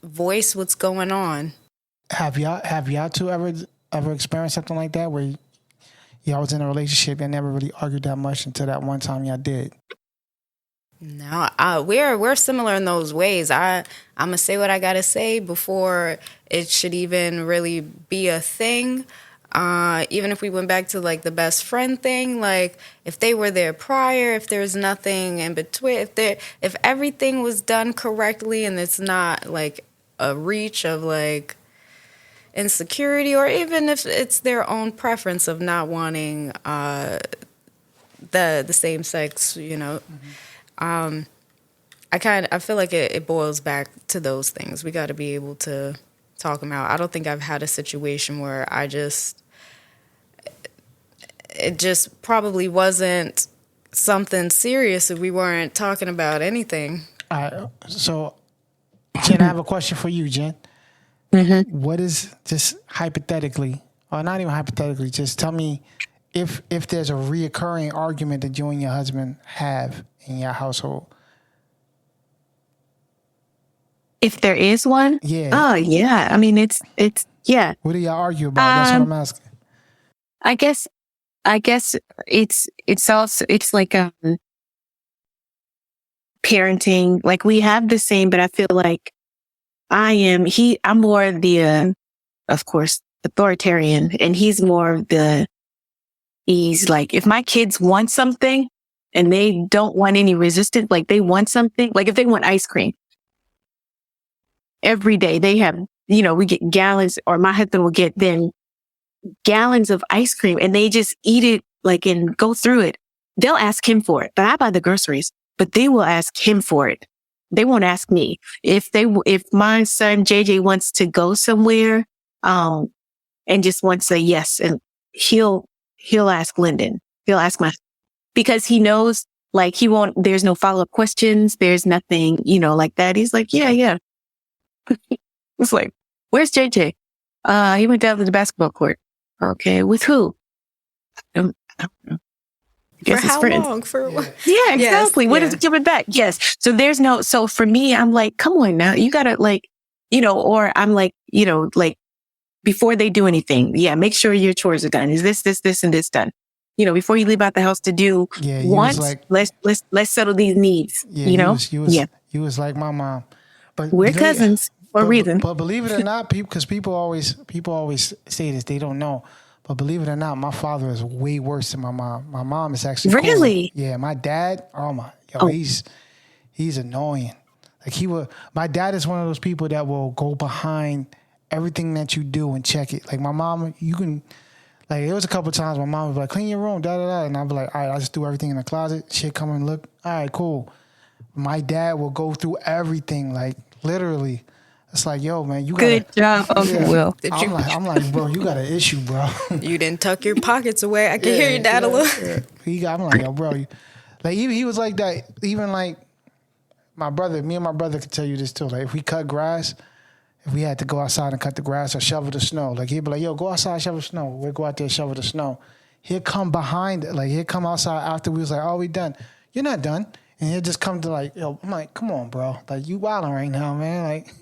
voice what's going on. Have y'all two ever experienced something like that where y'all was in a relationship and never really argued that much until that one time y'all did? No, we're similar in those ways. I'm gonna say what I gotta say before it should even really be a thing. Even if we went back to like the best friend thing, like if they were there prior, if there's nothing in between, if everything was done correctly and it's not like a reach of like insecurity, or even if it's their own preference of not wanting the same sex, you know. I feel like it boils back to those things. We got to be able to talk them out. I don't think I've had a situation where it just probably wasn't something serious if we weren't talking about anything. All right. So, Jen, I have a question for you, Jen. What is, just hypothetically, or not even hypothetically, just tell me if there's a reoccurring argument that you and your husband have in your household. If there is one? Yeah. Oh, yeah. I mean, it's yeah. What do y'all argue about? That's what I'm asking. I guess it's also, it's like parenting. Like, we have the same, but I feel like I'm more the, of course, authoritarian, and he's like, if my kids want something and they don't want any resistance, like they want something, like if they want ice cream every day, they have, you know, we get gallons, or my husband will get then gallons of ice cream, and they just eat it like and go through it. They'll ask him for it, but I buy the groceries, but they will ask him for it. They won't ask me. If my son JJ wants to go somewhere, and just wants a yes, and he'll ask Lyndon. He'll ask because he knows, like, there's no follow-up questions. There's nothing, you know, like that. He's like, yeah. It's like, where's JJ? He went down to the basketball court. Okay. With who? I don't know. For how long? For what? Yeah, exactly. Yes, When is it coming back? Yes. So for me, I'm like, come on now. You gotta, like, you know, or I'm like, you know, like, before they do anything, make sure your chores are done. Is this, and this done? You know, before you leave out the house to do once, like, let's settle these needs. Yeah, you know? You was like my mom. But we're cousins for a reason. But believe it or not, because people always say this, they don't know. But believe it or not, my father is way worse than my mom. My mom is actually really cool. Yeah, my dad. Oh my, yo, Oh. he's annoying. Like my dad is one of those people that will go behind everything that you do and check it. Like my mom, you can, like it was a couple of times my mom was like, clean your room, da da da, and I'd be like, all right, I just do everything in the closet. She'd come and look, all right, cool. My dad will go through everything, like literally. It's like, yo, man, you got Good job, Uncle Will. I'm like, bro, you got an issue, bro. You didn't tuck your pockets away. I can hear your dad a little. Yeah. I'm like, yo, bro, like he was like that. Even like me and my brother could tell you this too. Like if we cut grass, if we had to go outside and cut the grass or shovel the snow, like he'd be like, yo, go outside, shovel snow. We'd go out there, shovel the snow. He'd come behind, like he'd come outside after we was like, oh, we done. You're not done. And he'd just come to like, yo, I'm like, come on, bro. Like you wilding right now, man. Like,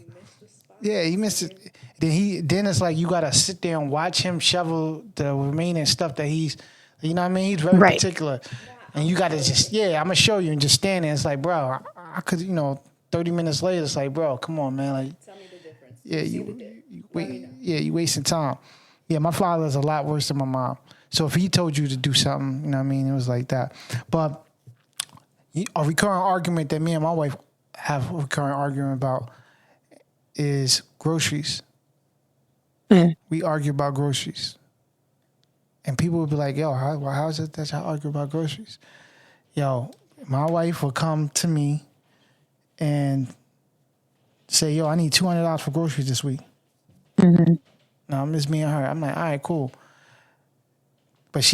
yeah, he missed it. Then it's like you gotta sit there and watch him shovel the remaining stuff that you know what I mean? He's very particular. And you gotta just, I'm gonna show you and just stand there. It's like, bro, I could, 30 minutes later, it's like, bro, come on, man. Like, tell me the difference. Yeah, you wasting time. Yeah, my father's a lot worse than my mom. So if he told you to do something, you know what I mean? It was like that. But a recurring argument that me and my wife have a recurring argument about is groceries. We argue about groceries. And people would be like, yo, how is it that y'all argue about groceries? Yo, my wife will come to me and say, yo, I need $200 for groceries this week. Mm-hmm. Now, it's me and her. I'm like, all right, cool. But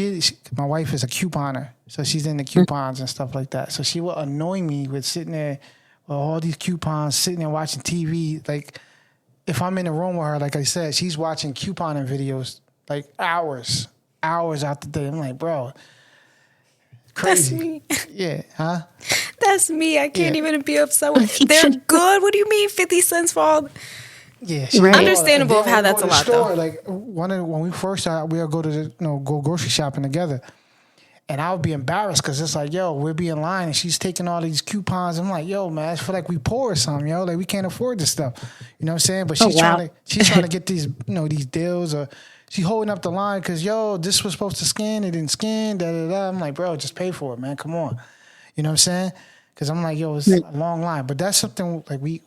my wife is a couponer, so she's into coupons and stuff like that. So she will annoy me with sitting there with all these coupons, sitting there watching TV. Like, if I'm in the room with her, like I said, she's watching couponing videos like hours out the day. I'm like, bro, crazy. That's me. Yeah, huh? That's me. I can't even be upset with. They're good. What do you mean 50 cents for all? Yeah, Understandable of how that's a lot, though. Like when we first started, we'll go to go grocery shopping together, and I would be embarrassed because it's like, yo, we'll be in line and she's taking all these coupons. I'm like, yo, man, I feel like we poor or something, yo, like we can't afford this stuff. You know what I'm saying? But she's trying to get these these deals, or she holding up the line because, yo, this was supposed to scan, it didn't scan, da da da. I'm like, bro, just pay for it, man. Come on, you know what I'm saying? Because I'm like, yo, it's a long line, but that's something like we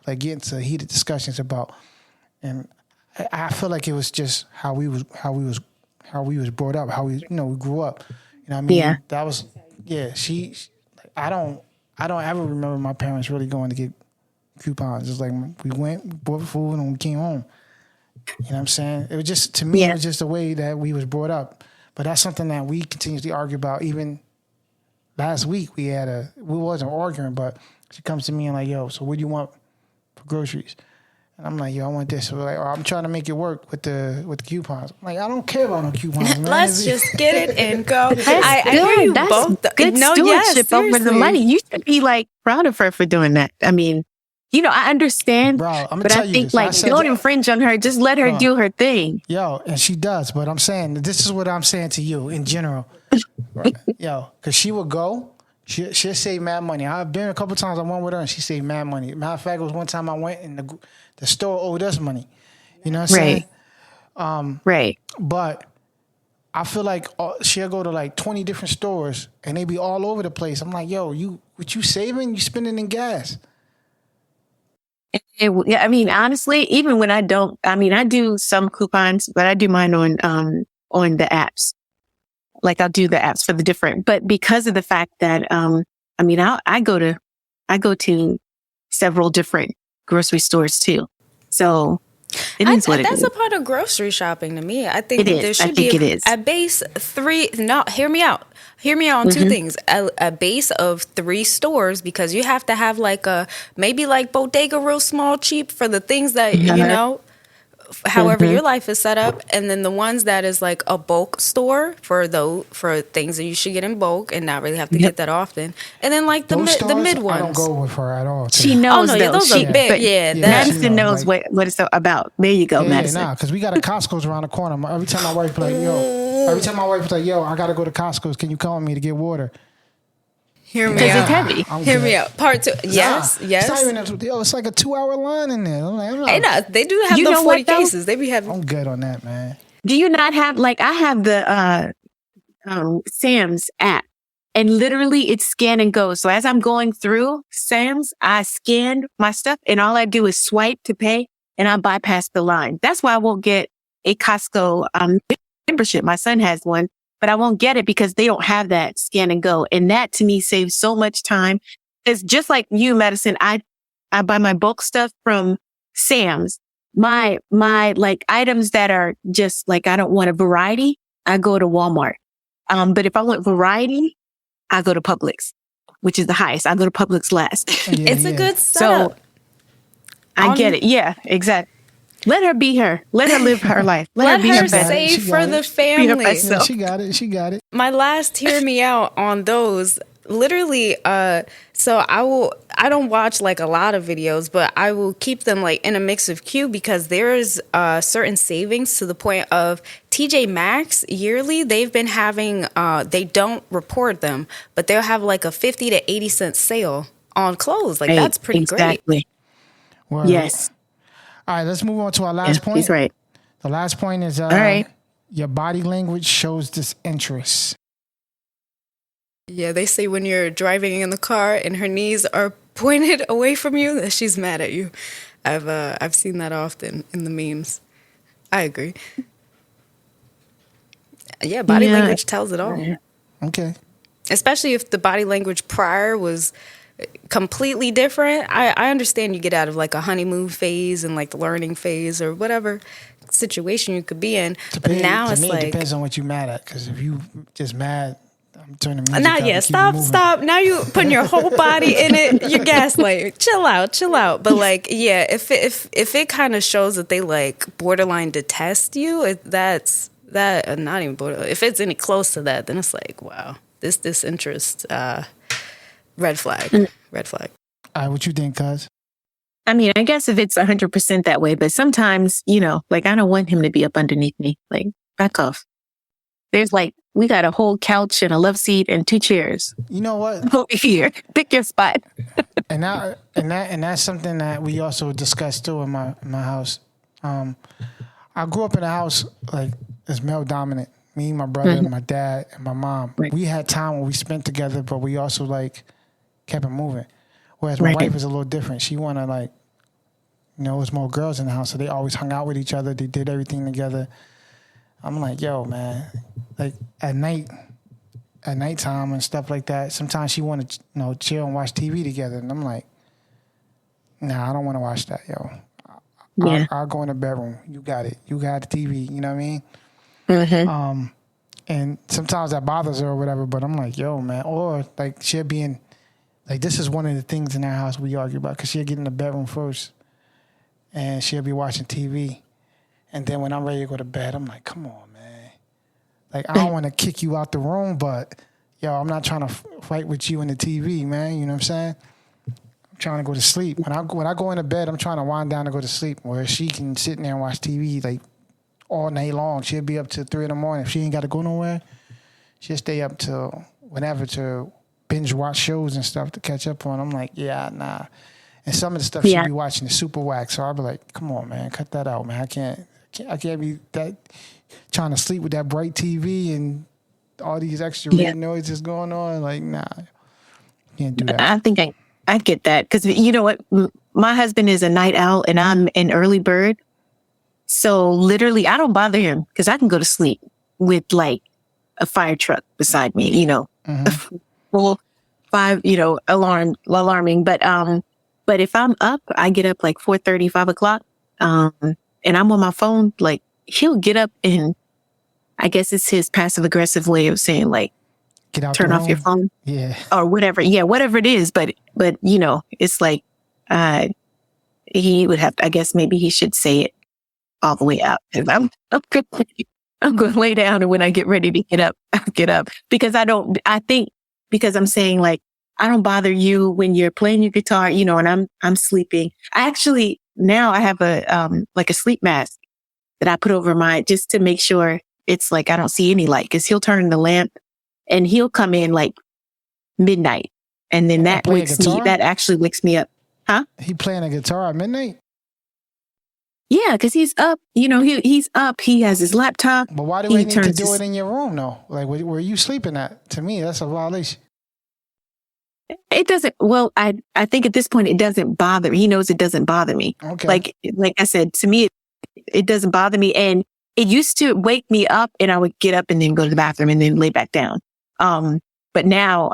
like get into heated discussions about, and I feel like it was just how we was brought up, how we grew up. You know what I mean? Yeah. That was she I don't ever remember my parents really going to get coupons. It's like we went, we bought food, and we came home. You know what I'm saying? It was just, to me, it was just the way that we was brought up. But that's something that we continuously argue about. Even last week we wasn't arguing, but she comes to me and like, yo, so what do you want for groceries? And I'm like, yo, I want this. So like, I'm trying to make it work with the coupons. I'm like, I don't care about no coupons, man. Let's just get it and go. I hear you. That's both. Good stewardship over the money. You should be like proud of her for doing that. I mean, I understand, bro, but I think like don't infringe on her. Just let her do her thing. Yo, and she does. But I'm saying, this is what I'm saying to you in general. Yo, because she would go. She'll save mad money. I've been a couple times. I went with her and she saved mad money. Matter of fact, it was one time I went and the store owed us money. You know what I'm saying? Right. But I feel like she'll go to like 20 different stores and they be all over the place. I'm like, yo, what you saving? You spending in gas. I mean, honestly, even when I do some coupons, but I do mine on the apps. Like I'll do the apps for the different, but because of the fact that, I go to several different grocery stores too. So it is what it is. That's a part of grocery shopping to me. I think there should be a base 3. No, hear me out. Hear me out on 2 things. A base of 3 stores, because you have to have like maybe like bodega, real small, cheap for the things that, however your life is set up, and then the ones that is like a bulk store for things that you should get in bulk and not really have to get that often, and then like the mid ones. I don't go with her at all. She knows. Those are big. Madison knows what it's about. There you go, Madison. Yeah, because we got a Costco's around the corner. Every time my wife like, yo, I gotta go to Costco's. Can you call me to get water? Hear me out. It's heavy. Hear me out. Part 2. Yes. It's not even it's like a 2-hour line in there. They do have the 40 cases. They be having. I'm good on that, man. Do you not have I have the Sam's app, And literally it's scan and go. So as I'm going through Sam's, I scan my stuff and all I do is swipe to pay and I bypass the line. That's why I won't get a Costco membership. My son has one, but I won't get it because they don't have that scan and go. And that to me saves so much time. It's just like you, Madison. I buy my bulk stuff from Sam's. My like items that are just like, I don't want a variety, I go to Walmart. But if I want variety, I go to Publix, which is the highest. I go to Publix last. Yeah, It's a good setup. So I get it. Yeah, exactly. Let her be her. Let her live her life. Let be her best. save She for got the it. family. Yeah, she got it. She got it. My last hear me out on those. Literally, so I don't watch like a lot of videos, but I will keep them like in a mix of queue because there's certain savings to the point of TJ Maxx yearly. They've been having, they don't report them, but they'll have like a 50 to 80 cent sale on clothes. Like that's pretty great. Exactly. Word. Yes. All right, let's move on to our last point. He's right. The last point is All right. your body language shows disinterest. Yeah, they say when you're driving in the car and her knees are pointed away from you, that she's mad at you. I've seen that often in the memes. I agree. Yeah, body language tells it all. Okay. Especially if the body language prior was completely different. I understand you get out of like a honeymoon phase and like the learning phase or whatever situation you could be in. But now it's like, it depends on what you mad at. Because if you just mad, I'm turning music not up yet. and keep it moving. Stop. Now you putting your whole body in it. You're gaslighting. Chill out. But like, yeah, if it kind of shows that they like borderline detest you, that's not even borderline. If it's any close to that, then it's like, wow, this disinterest, red flag. Red flag. All right, what you think, cuz? I mean, I guess if it's 100% that way, but sometimes, like I don't want him to be up underneath me. Like, back off. There's like, we got a whole couch and a love seat and 2 chairs You know what? over here. Pick your spot. And that's something that we also discussed too in my house. I grew up in a house like it's male dominant. Me, my brother, and my dad, and my mom. Right. We had time when we spent together, but we also like kept it moving. Whereas my Right. wife is a little different. She wanna like, it was more girls in the house, so they always hung out with each other. They did everything together. I'm like, yo, man, like at nighttime and stuff like that. Sometimes she want to, chill and watch TV together, and I'm like, nah, I don't want to watch that, yo. Yeah. I'll go in the bedroom. You got it. You got the TV. You know what I mean? Mm-hmm. And sometimes that bothers her or whatever. But I'm like, yo, man. Or like she'll be in, like this is one of the things in our house we argue about because she'll get in the bedroom first, and she'll be watching TV. And then when I'm ready to go to bed, I'm like, come on, man. Like, I don't want to kick you out the room, but, yo, I'm not trying to fight with you in the TV, man. You know what I'm saying? I'm trying to go to sleep. When I go into bed, I'm trying to wind down and go to sleep, where she can sit in there and watch TV, like, all night long. She'll be up till 3 in the morning. If she ain't got to go nowhere, she'll stay up till whenever to binge watch shows and stuff to catch up on. I'm like, yeah, nah. And some of the stuff she'll be watching is super whack. So I'll be like, come on, man, cut that out, man. I can't be that trying to sleep with that bright TV and all these extra weird noises going on. Like, nah, can't do that. I think I get that because you know what? My husband is a night owl and I'm an early bird. So literally, I don't bother him because I can go to sleep with like a fire truck beside me, full 5, alarming. But if I'm up, I get up like 4:30, 5 o'clock. And I'm on my phone, like he'll get up and I guess it's his passive aggressive way of saying like, Get out turn the off your room. phone. Yeah. Or whatever. Yeah, whatever it is. But it's like, he would have to, I guess maybe he should say it all the way out. And I'm going to lay down. And when I get ready to get up, I'll get up because because I'm saying like, I don't bother you when you're playing your guitar, and I'm sleeping. Now I have a sleep mask that I put over just to make sure it's like I don't see any light because he'll turn the lamp and he'll come in like midnight and then that actually wakes me up. Huh? He playing a guitar at midnight? Yeah, because he's up. He's up. He has his laptop. But why do we need to do it in your room, though? Like, where you sleeping at? To me, that's a violation. It doesn't. Well, I think at this point it doesn't bother me. He knows it doesn't bother me. Okay. Like I said, to me, it doesn't bother me. And it used to wake me up, and I would get up and then go to the bathroom and then lay back down. But now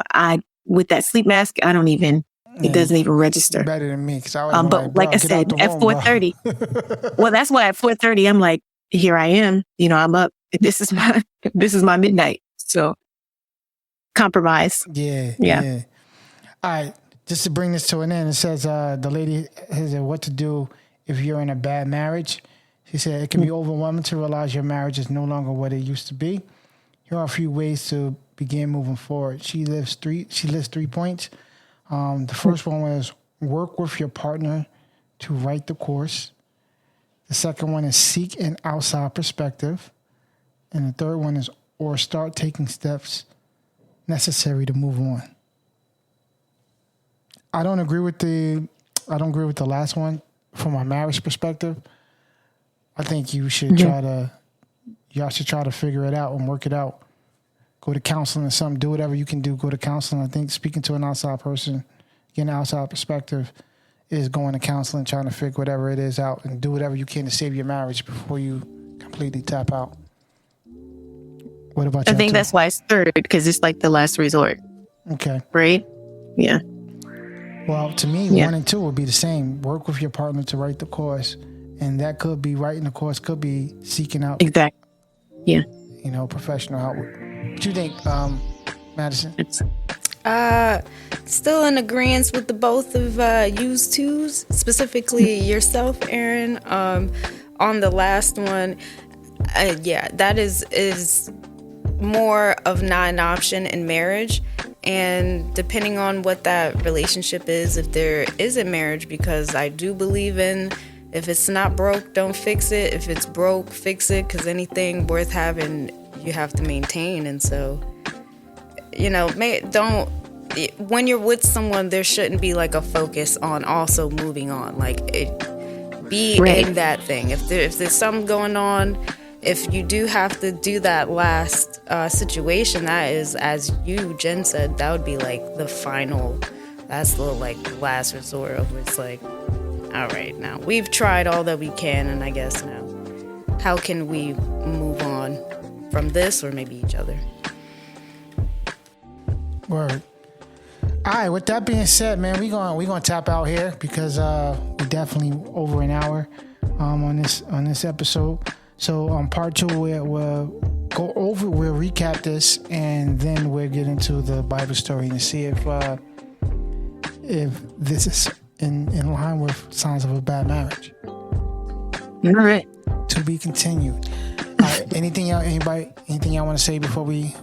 with that sleep mask, I don't even. It doesn't even register. Better than me, because I was but like I said, at 4:30. Well, that's why at 4:30 I'm like, here I am. I'm up. This is my midnight. So compromise. Yeah. All right. Just to bring this to an end, it says the lady has said what to do if you're in a bad marriage. She said it can be overwhelming to realize your marriage is no longer what it used to be. Here are a few ways to begin moving forward. She lists 3 points. The first one was work with your partner to write the course. The second one is seek an outside perspective. And the third one is or start taking steps necessary to move on. I don't agree with the last one from a marriage perspective. I think y'all should try to figure it out and work it out. Go to counseling or something. Do whatever you can do. Go to counseling. I think speaking to an outside person, getting an outside perspective is going to counseling, trying to figure whatever it is out and do whatever you can to save your marriage before you completely tap out. What about you? I think that's why it's third, because it's like the last resort. Okay. Right? Yeah. Well, to me, 1 and 2 would be the same. Work with your partner to write the course. And that could be writing the course, could be seeking out. Exactly. Yeah. Professional help. What do you think, Madison? Still in agreement with the both of yous twos, specifically yourself, Aaron. On the last one, that is more of not an option in marriage. And depending on what that relationship is, if there is a marriage, because I do believe in if it's not broke, don't fix it. If it's broke, fix it, because anything worth having, you have to maintain. And so, when you're with someone, there shouldn't be like a focus on also moving on. Like, be in that thing. If there's something going on, if you do have to do that last situation, that is, as you, Jen, said, that would be like the final, that's the like last resort of it's like, all right, now we've tried all that we can, and I guess now, how can we move on from this or maybe each other? Word. All right, with that being said, man, we gonna tap out here because we're definitely over an hour on this episode. So on part 2, we'll recap this, and then we'll get into the Bible story and see if this is in line with signs of a bad marriage. All right. To be continued. Anything y'all want to say before we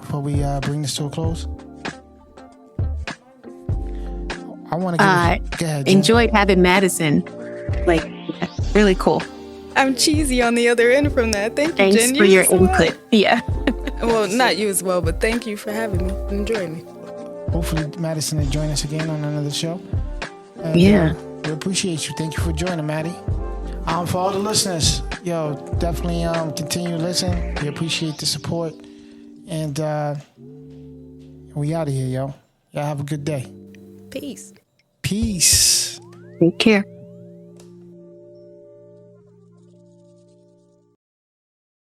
bring this to a close? I want to go ahead, enjoyed having Madison. Like, really cool. I'm cheesy on the other end from that. Thank you, Thanks Jen. for your input. Yeah. Well, not you as well, but thank you for having me and joining me. Hopefully Madison will join us again on another show. And, we appreciate you. Thank you for joining, Maddie. For all the listeners, definitely continue to listen. We appreciate the support. And we out of here, yo. Y'all have a good day. Peace. Peace. Take care.